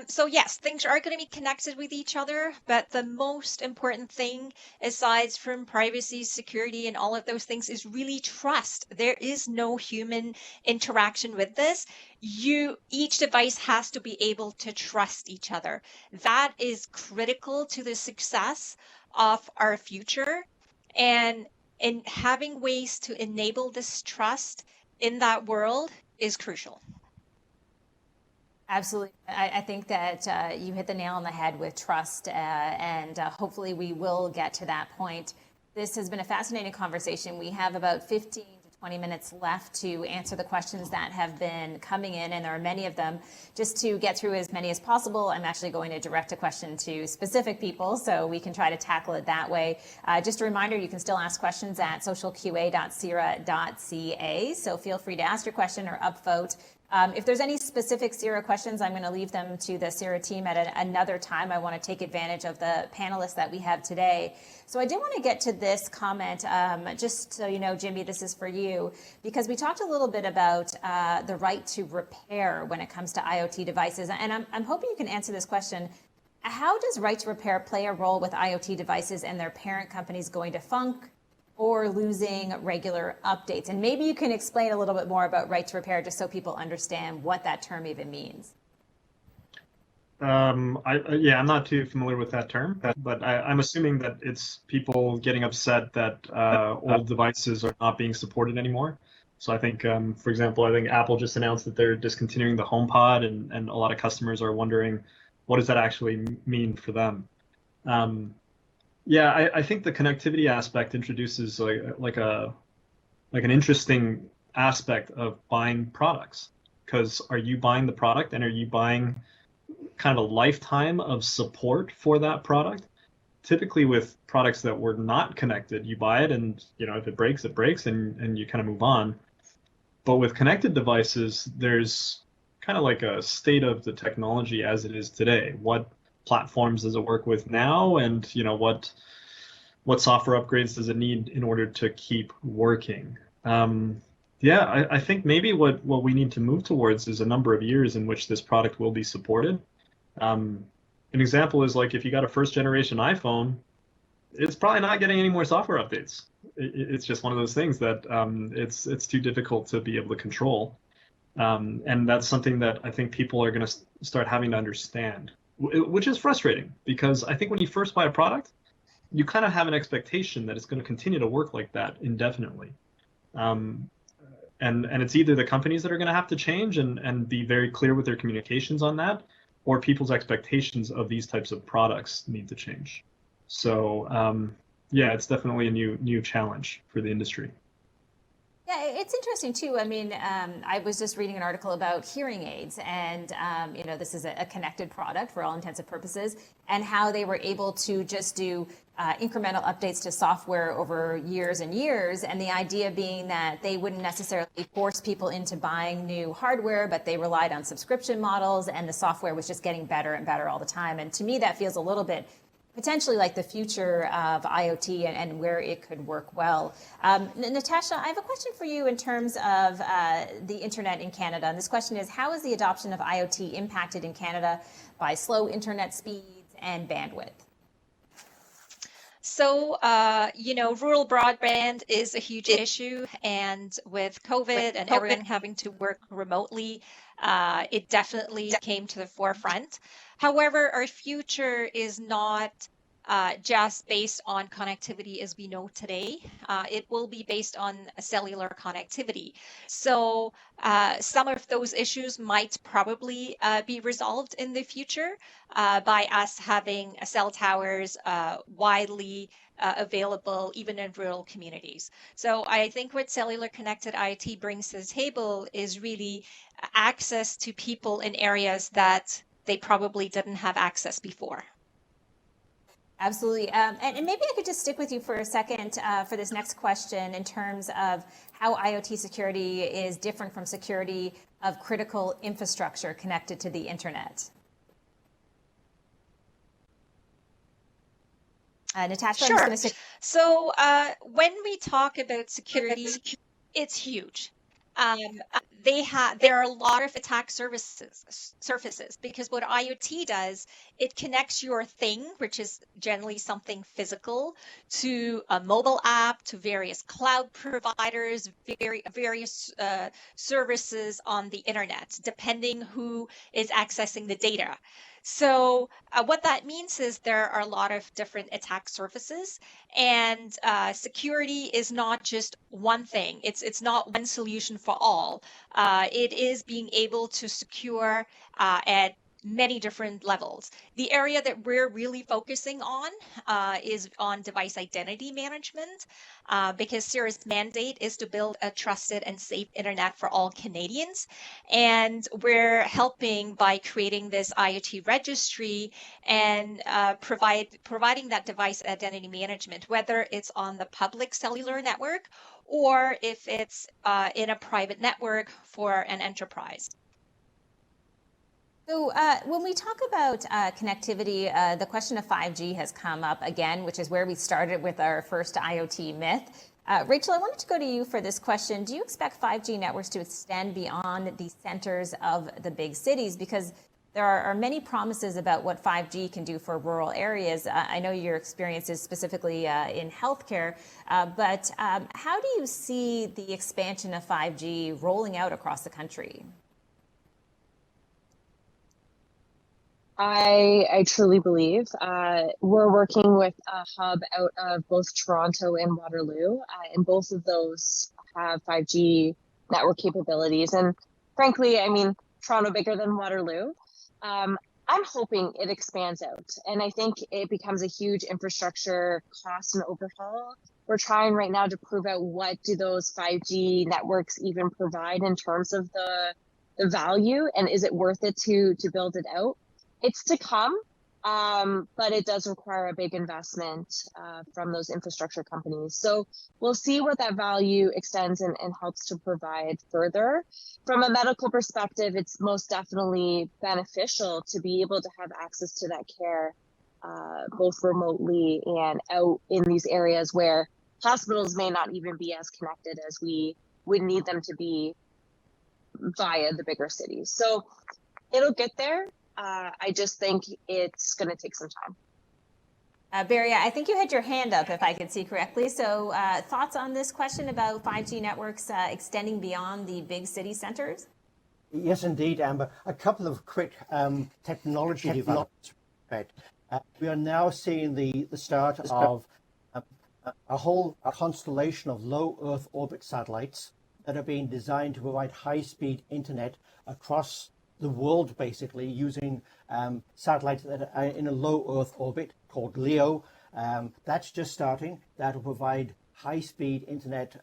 So yes, things are going to be connected with each other, but the most important thing, aside from privacy, security, and all of those things, is really trust. There is no human interaction with this. Each device has to be able to trust each other. That is critical to the success of our future, and having ways to enable this trust in that world is crucial. Absolutely. I think that you hit the nail on the head with trust, and hopefully we will get to that point. This has been a fascinating conversation. We have about 15 to 20 minutes left to answer the questions that have been coming in, and there are many of them. Just to get through as many as possible, I'm actually going to direct a question to specific people so we can try to tackle it that way. Just a reminder, you can still ask questions at socialqa.cira.ca, so feel free to ask your question or upvote. If there's any specific CIRA questions, I'm going to leave them to the CIRA team at another time. I want to take advantage of the panelists that we have today. So I did want to get to this comment, just so you know, Jimmy, this is for you, because we talked a little bit about the right to repair when it comes to IoT devices. And I'm hoping you can answer this question. How does right to repair play a role with IoT devices and their parent companies going defunct or losing regular updates? And maybe you can explain a little bit more about right to repair, just so people understand what that term even means. I'm not too familiar with that term, but I'm assuming that it's people getting upset that old devices are not being supported anymore. So I think, for example, I think Apple just announced that they're discontinuing the HomePod, and a lot of customers are wondering, what does that actually mean for them? I think the connectivity aspect introduces like an interesting aspect of buying products, because are you buying the product, and are you buying kind of a lifetime of support for that product? Typically with products that were not connected, you buy it, and if it breaks, and you kind of move on. But with connected devices, there's kind of like a state of the technology as it is today. What platforms does it work with now, and what software upgrades does it need in order to keep working? Yeah, I think maybe what we need to move towards is a number of years in which this product will be supported. Um, an example is like if you got a first generation iPhone, it's probably not getting any more software updates. It's just one of those things that it's too difficult to be able to control. And that's something that I think people are going to start having to understand, which is frustrating because I think when you first buy a product, you kind of have an expectation that it's going to continue to work like that indefinitely. Um, and it's either the companies that are going to have to change and be very clear with their communications on that, or people's expectations of these types of products need to change. So yeah, it's definitely a new challenge for the industry. Yeah, it's interesting too. I mean, I was just reading an article about hearing aids, and this is a connected product for all intents and purposes, and how they were able to just do incremental updates to software over years and years. And the idea being that they wouldn't necessarily force people into buying new hardware, but they relied on subscription models, and the software was just getting better and better all the time. And to me, that feels a little bit potentially like the future of IoT and where it could work well. Natasha, I have a question for you in terms of the internet in Canada. And this question is, how is the adoption of IoT impacted in Canada by slow internet speeds and bandwidth? So, rural broadband is a huge issue. And with COVID and everyone having to work remotely, it definitely came to the forefront. However, our future is not just based on connectivity as we know today. It will be based on a cellular connectivity. So some of those issues might probably be resolved in the future by us having cell towers widely available even in rural communities. So I think what cellular connected IoT brings to the table is really access to people in areas that they probably didn't have access before. Absolutely. And maybe I could just stick with you for a second for this next question in terms of how IoT security is different from security of critical infrastructure connected to the internet. Natasha, sure. I'm just going to say. So when we talk about security, it's huge. There are a lot of attack surfaces because what IoT does, it connects your thing, which is generally something physical, to a mobile app, to various cloud providers, various services on the internet, depending who is accessing the data. So what that means is there are a lot of different attack surfaces, and security is not just one thing. It's not one solution for all. It is being able to secure at many different levels. The area that we're really focusing on is on device identity management because CIRA's mandate is to build a trusted and safe internet for all Canadians. And we're helping by creating this IoT registry and providing that device identity management, whether it's on the public cellular network or if it's in a private network for an enterprise. So when we talk about connectivity, the question of 5G has come up again, which is where we started with our first IoT myth. Rachel, I wanted to go to you for this question. Do you expect 5G networks to extend beyond the centers of the big cities? Because there are many promises about what 5G can do for rural areas. I know your experience is specifically in healthcare, but how do you see the expansion of 5G rolling out across the country? I truly believe we're working with a hub out of both Toronto and Waterloo, and both of those have 5G network capabilities. And frankly, I mean, Toronto bigger than Waterloo. I'm hoping it expands out, and I think it becomes a huge infrastructure cost and overhaul. We're trying right now to prove out what do those 5G networks even provide in terms of the value, and is it worth it to build it out? It's to come, but it does require a big investment from those infrastructure companies. So we'll see what that value extends and helps to provide further. From a medical perspective, it's most definitely beneficial to be able to have access to that care, both remotely and out in these areas where hospitals may not even be as connected as we would need them to be via the bigger cities. So it'll get there. I just think it's going to take some time. Barry, I think you had your hand up, if I could see correctly. So thoughts on this question about 5G networks extending beyond the big city centers? Yes, indeed, Amber. A couple of quick technology developments. Right. We are now seeing the start of a whole constellation of low Earth orbit satellites that are being designed to provide high-speed internet across the world, basically using satellites that are in a low Earth orbit called LEO. That's just starting. That will provide high-speed internet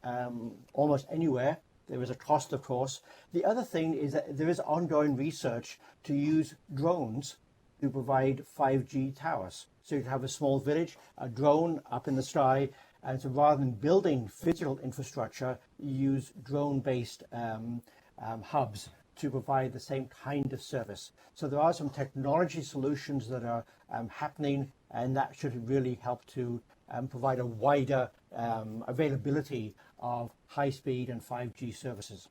almost anywhere. There is a cost, of course. The other thing is that there is ongoing research to use drones to provide 5G towers. So you can have a small village, a drone up in the sky, and so rather than building physical infrastructure, you use drone-based hubs to provide the same kind of service. So there are some technology solutions that are happening, and that should really help to provide a wider availability of high-speed and 5G services.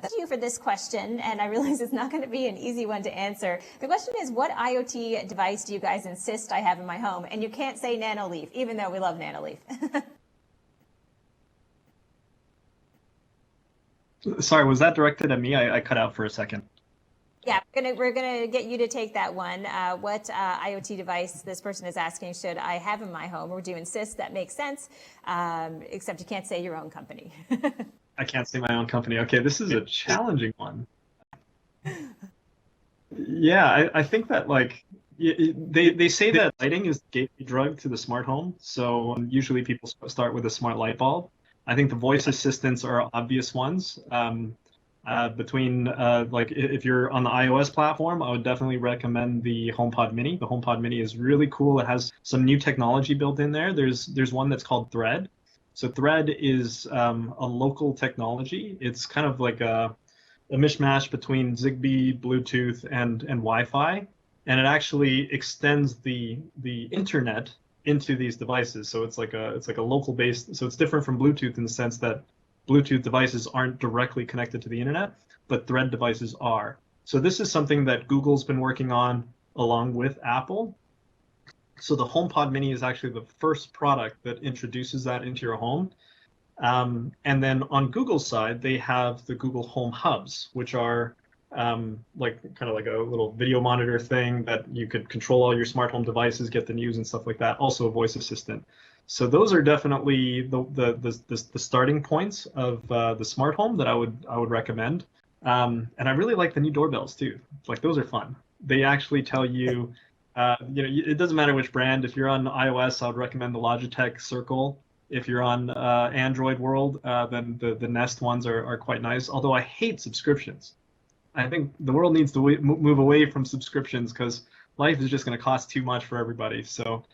Thank you for this question, and I realize it's not going to be an easy one to answer. The question is, what IoT device do you guys insist I have in my home? And you can't say Nanoleaf, even though we love Nanoleaf. Sorry, was that directed at me? I cut out for a second. Yeah, we're gonna get you to take that one. What IoT device this person is asking should I have in my home, or do you insist? That makes sense, except you can't say your own company. I can't say my own company. Okay, this is a challenging one. Yeah, I think that like they say that lighting is the gateway drug to the smart home. So usually people start with a smart light bulb. I think the voice assistants are obvious ones. Between like if you're on the iOS platform, I would definitely recommend the HomePod Mini. The HomePod Mini is really cool. It has some new technology built in there. There's one that's called Thread. So Thread is a local technology. It's kind of like a mishmash between Zigbee, Bluetooth, and Wi-Fi, and it actually extends the internet into these devices. So it's like a local based. So it's different from Bluetooth in the sense that Bluetooth devices aren't directly connected to the internet, but Thread devices are. So this is something that Google's been working on along with Apple. So the HomePod Mini is actually the first product that introduces that into your home. And then on Google's side, they have the Google Home Hubs, which are like kind of like a little video monitor thing that you could control all your smart home devices, get the news and stuff like that. Also a voice assistant. So those are definitely the starting points of the smart home that I would recommend. And I really like the new doorbells too. Like those are fun. They actually tell you, it doesn't matter which brand. If you're on iOS, I would recommend the Logitech Circle. If you're on Android world, then the Nest ones are quite nice. Although I hate subscriptions. I think the world needs to move away from subscriptions because life is just going to cost too much for everybody. So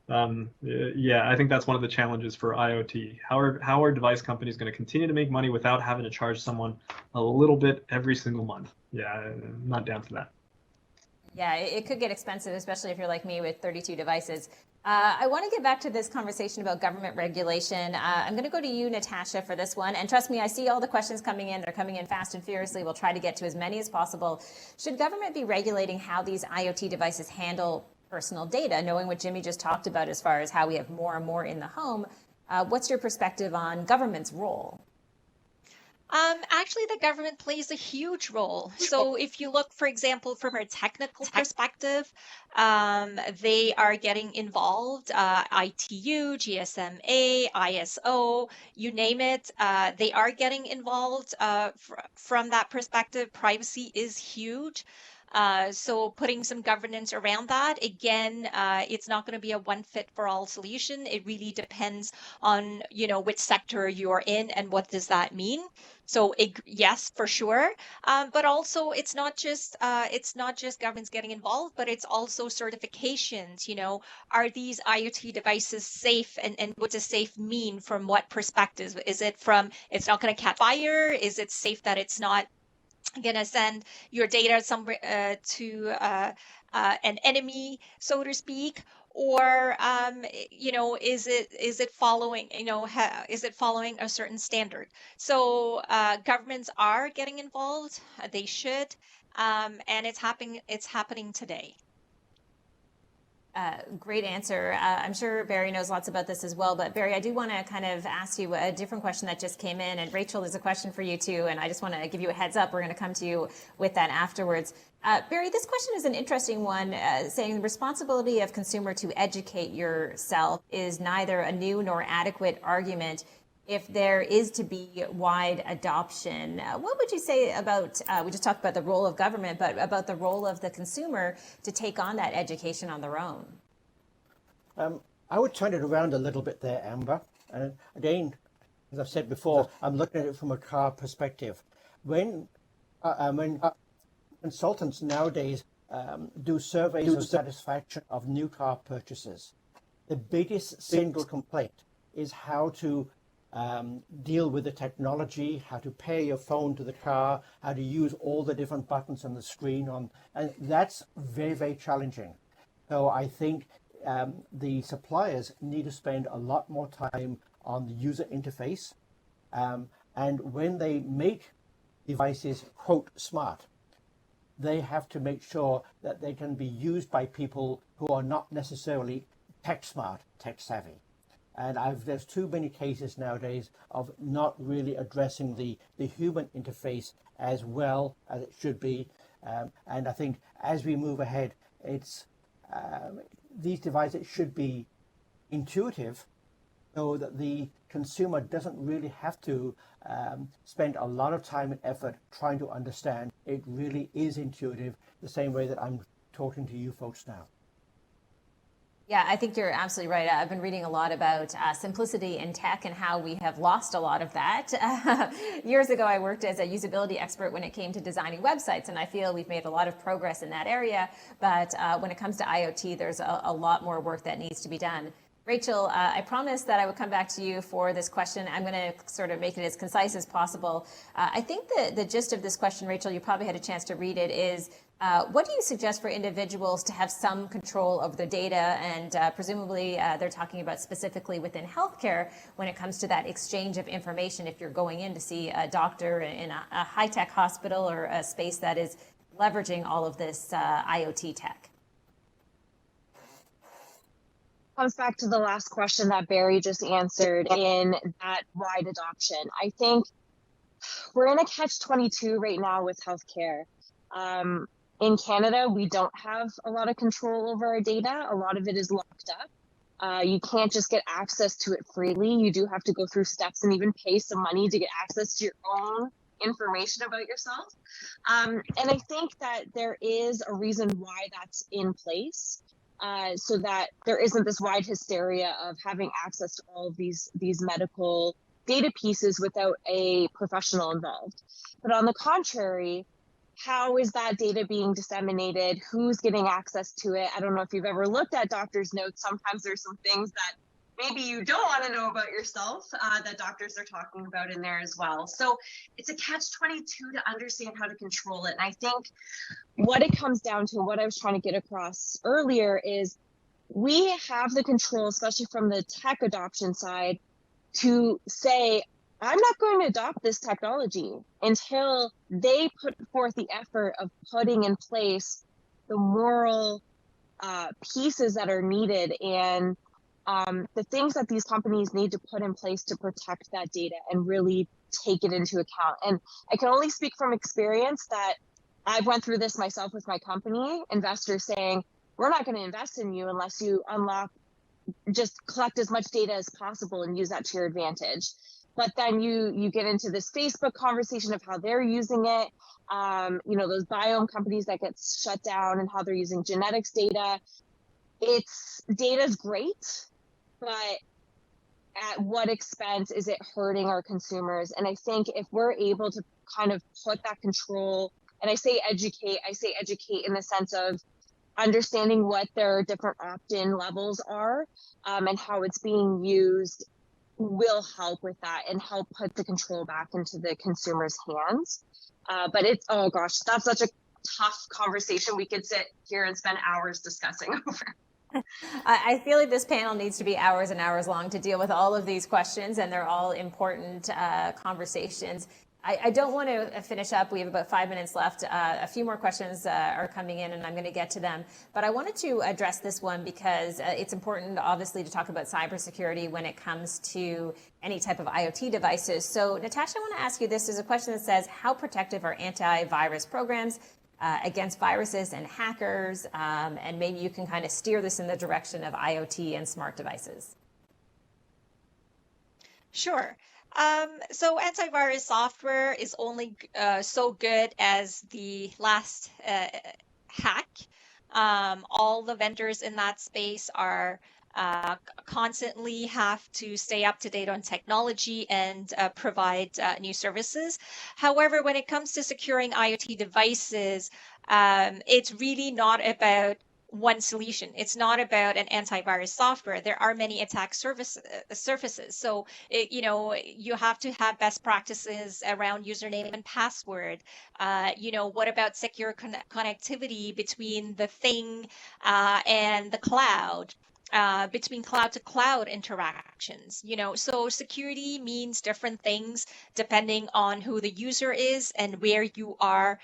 yeah, I think that's one of the challenges for IoT. How are device companies going to continue to make money without having to charge someone a little bit every single month? Yeah, I'm not down for that. Yeah, it could get expensive, especially if you're like me with 32 devices. I want to get back to this conversation about government regulation. I'm going to go to you, Natasha, for this one. And trust me, I see all the questions coming in. They're coming in fast and furiously. We'll try to get to as many as possible. Should government be regulating how these IoT devices handle personal data, knowing what Jimmy just talked about as far as how we have more and more in the home? What's your perspective on government's role? Actually, the government plays a huge role. So if you look, for example, from a technical perspective, they are getting involved. ITU, GSMA, ISO, you name it, they are getting involved. From that perspective, privacy is huge. So putting some governance around that, again, it's not going to be a one fit for all solution. It really depends on, which sector you're in and what does that mean. So yes, for sure. But also it's not just governments getting involved, but it's also certifications. Are these IoT devices safe, and what does safe mean from what perspective? Is it from it's not going to catch fire? Is it safe that it's not going to send your data somewhere to an enemy, so to speak? or is it following is it following a certain standard? So governments are getting involved. They should, and it's happening today. Great answer. I'm sure Barry knows lots about this as well, but Barry, I do want to kind of ask you a different question that just came in, and Rachel, there's a question for you too, and I just want to give you a heads up. We're going to come to you with that afterwards. Barry, this question is an interesting one, saying the responsibility of consumer to educate yourself is neither a new nor adequate argument if there is to be wide adoption. What would you say about, we just talked about the role of government, but about the role of the consumer to take on that education on their own? I would turn it around a little bit there, Amber. And again, as I've said before, I'm looking at it from a car perspective. When consultants nowadays do surveys of satisfaction of new car purchases, the biggest single complaint is how to deal with the technology, how to pair your phone to the car, how to use all the different buttons on the screen, and that's very, very challenging. So I think the suppliers need to spend a lot more time on the user interface, and when they make devices, quote, smart, they have to make sure that they can be used by people who are not necessarily tech smart, tech savvy. And there's too many cases nowadays of not really addressing the human interface as well as it should be. And I think as we move ahead, these devices should be intuitive so that the consumer doesn't really have to spend a lot of time and effort trying to understand. It really is intuitive, the same way that I'm talking to you folks now. Yeah, I think you're absolutely right. I've been reading a lot about simplicity in tech and how we have lost a lot of that. Years ago, I worked as a usability expert when it came to designing websites, and I feel we've made a lot of progress in that area. But when it comes to IoT, there's a lot more work that needs to be done. Rachel, I promised that I would come back to you for this question. I'm going to sort of make it as concise as possible. I think the gist of this question, Rachel, you probably had a chance to read it, is what do you suggest for individuals to have some control over their data? And presumably they're talking about specifically within healthcare when it comes to that exchange of information if you're going in to see a doctor in a high-tech hospital or a space that is leveraging all of this IoT tech. Comes back to the last question that Barry just answered in that wide adoption. I think we're in a catch-22 right now with healthcare. In Canada, we don't have a lot of control over our data. A lot of it is locked up. You can't just get access to it freely. You do have to go through steps and even pay some money to get access to your own information about yourself. And I think that there is a reason why that's in place. So that there isn't this wide hysteria of having access to all of these medical data pieces without a professional involved. But on the contrary, how is that data being disseminated? Who's getting access to it? I don't know if you've ever looked at doctors' notes. Sometimes there's some things that maybe you don't want to know about yourself that doctors are talking about in there as well. So it's a catch-22 to understand how to control it. And I think what it comes down to, and what I was trying to get across earlier, is we have the control, especially from the tech adoption side, to say, I'm not going to adopt this technology until they put forth the effort of putting in place the moral pieces that are needed and the things that these companies need to put in place to protect that data and really take it into account. And I can only speak from experience that I've went through this myself with my company, investors saying, we're not going to invest in you unless you just collect as much data as possible and use that to your advantage. But then you get into this Facebook conversation of how they're using it, those biome companies that get shut down and how they're using genetics data. Data's great, but at what expense is it hurting our consumers? And I think if we're able to kind of put that control, and I say educate in the sense of understanding what their different opt-in levels are and how it's being used, will help with that and help put the control back into the consumer's hands. But oh gosh, that's such a tough conversation we could sit here and spend hours discussing over. I feel like this panel needs to be hours and hours long to deal with all of these questions, and they're all important conversations. I don't want to finish up. We have about 5 minutes left. A few more questions are coming in, and I'm going to get to them. But I wanted to address this one because it's important, obviously, to talk about cybersecurity when it comes to any type of IoT devices. So, Natasha, I want to ask you this. There's a question that says, how protective are antivirus programs against viruses and hackers? And maybe you can kind of steer this in the direction of IoT and smart devices. Sure. So antivirus software is only so good as the last hack. All the vendors in that space are constantly have to stay up to date on technology and provide new services. However, when it comes to securing IoT devices, it's really not about one solution. It's not about an antivirus software. There are many attack surfaces. So, you have to have best practices around username and password. What about secure connectivity between the thing and the cloud? Between cloud to cloud interactions, so security means different things depending on who the user is and where you are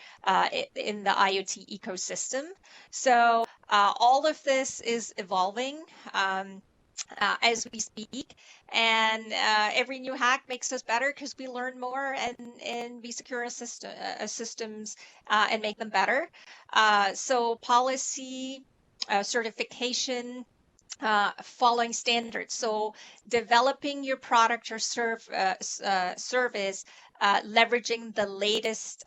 in the IoT ecosystem. So all of this is evolving as we speak, and every new hack makes us better because we learn more and we secure our systems and make them better. So policy, certification, following standards. So developing your product or service, leveraging the latest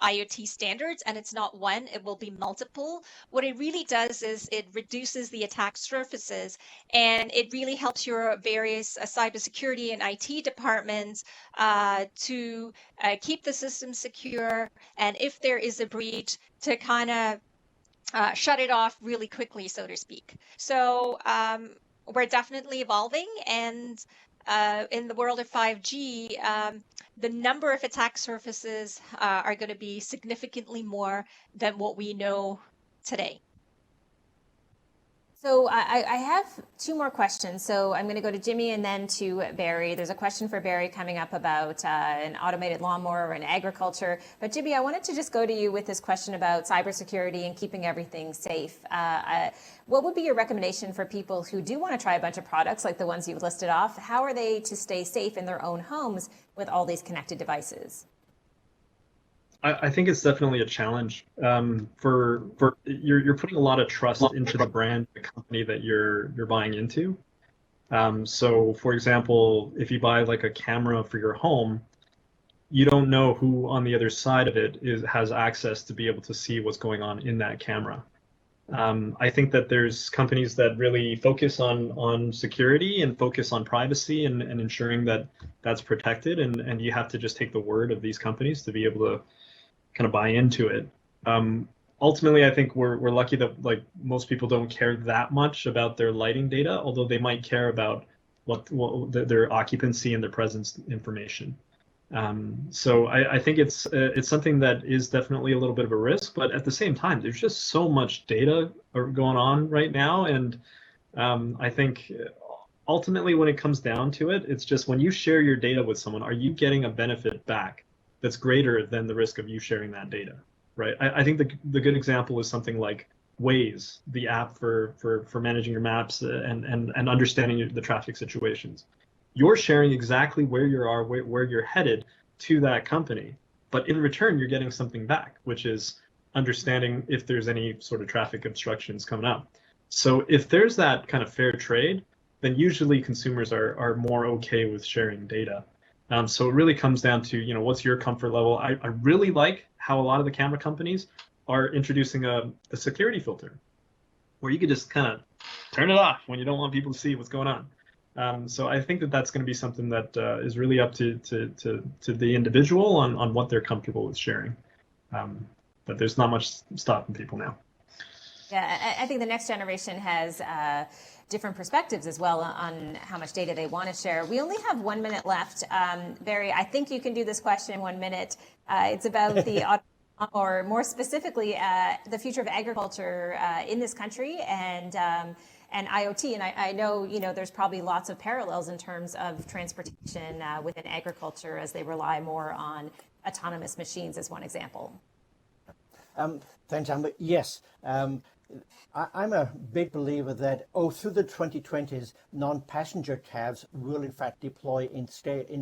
IoT standards, and it's not one, it will be multiple. What it really does is it reduces the attack surfaces, and it really helps your various cybersecurity and IT departments to keep the system secure, and if there is a breach, to kind of shut it off really quickly, so to speak. So we're definitely evolving, and in the world of 5G, the number of attack surfaces are going to be significantly more than what we know today. So I have two more questions. So I'm going to go to Jimmy and then to Barry. There's a question for Barry coming up about an automated lawnmower in agriculture. But Jimmy, I wanted to just go to you with this question about cybersecurity and keeping everything safe. What would be your recommendation for people who do want to try a bunch of products like the ones you've listed off? How are they to stay safe in their own homes with all these connected devices? I think it's definitely a challenge. For you're putting a lot of trust into the brand, the company that you're buying into. So, for example, if you buy like a camera for your home, you don't know who on the other side of it has access to be able to see what's going on in that camera. I think that there's companies that really focus on security and focus on privacy and ensuring that that's protected, and you have to just take the word of these companies to be able to kind of buy into it. Ultimately, I think we're lucky that like most people don't care that much about their lighting data, although they might care about what their occupancy and their presence information. So I think it's something that is definitely a little bit of a risk, but at the same time, there's just so much data going on right now, and I think ultimately when it comes down to it, it's just when you share your data with someone, are you getting a benefit back that's greater than the risk of you sharing that data, right? I think the good example is something like Waze, the app for managing your maps and understanding the traffic situations. You're sharing exactly where you are, where you're headed to that company, but in return, you're getting something back, which is understanding if there's any sort of traffic obstructions coming up. So if there's that kind of fair trade, then usually consumers are more okay with sharing data. So it really comes down to, what's your comfort level? I really like how a lot of the camera companies are introducing a security filter where you could just kind of turn it off when you don't want people to see what's going on. So I think that that's going to be something that is really up to the individual on what they're comfortable with sharing. But there's not much stopping people now. Yeah, I think the next generation has different perspectives as well on how much data they want to share. We only have 1 minute left. Barry, I think you can do this question in 1 minute. It's about the, or more specifically, the future of agriculture in this country and and IoT. And I know, there's probably lots of parallels in terms of transportation within agriculture as they rely more on autonomous machines as one example. Thanks, Amber. Yes, I'm a big believer that through the 2020s, non-passenger cabs will in fact deploy in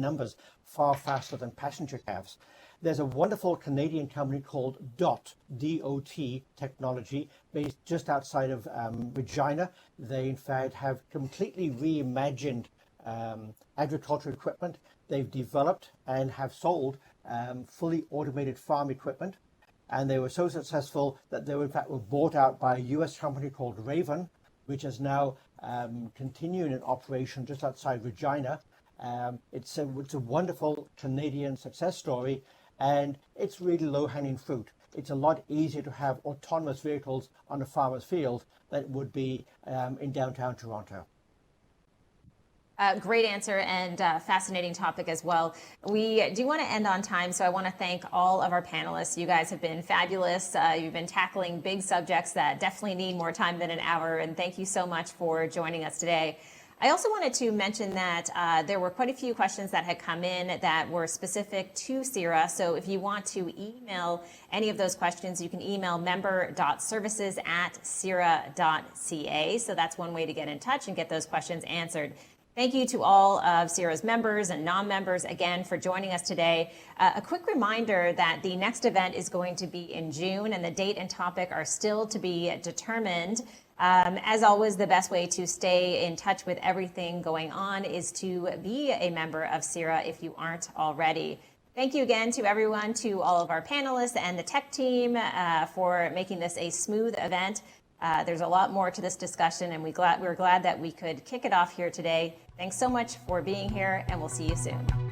numbers far faster than passenger cabs. There's a wonderful Canadian company called DOT, D-O-T technology, based just outside of Regina. They in fact have completely reimagined agricultural equipment. They've developed and have sold fully automated farm equipment. And they were so successful that they were, in fact, were bought out by a US company called Raven, which is now continuing in operation just outside Regina. It's a wonderful Canadian success story, and it's really low-hanging fruit. It's a lot easier to have autonomous vehicles on a farmer's field than it would be in downtown Toronto. Great answer and fascinating topic as well. We do want to end on time, so I want to thank all of our panelists. You guys have been fabulous. You've been tackling big subjects that definitely need more time than an hour, and thank you so much for joining us today. I also wanted to mention that there were quite a few questions that had come in that were specific to CIRA. So if you want to email any of those questions, you can email member.services@cira.ca. So that's one way to get in touch and get those questions answered. Thank you to all of CIRA's members and non-members again for joining us today. A quick reminder that the next event is going to be in June and the date and topic are still to be determined. As always, the best way to stay in touch with everything going on is to be a member of CIRA if you aren't already. Thank you again to everyone, to all of our panelists and the tech team for making this a smooth event. There's a lot more to this discussion, and we're glad that we could kick it off here today. Thanks so much for being here, and we'll see you soon.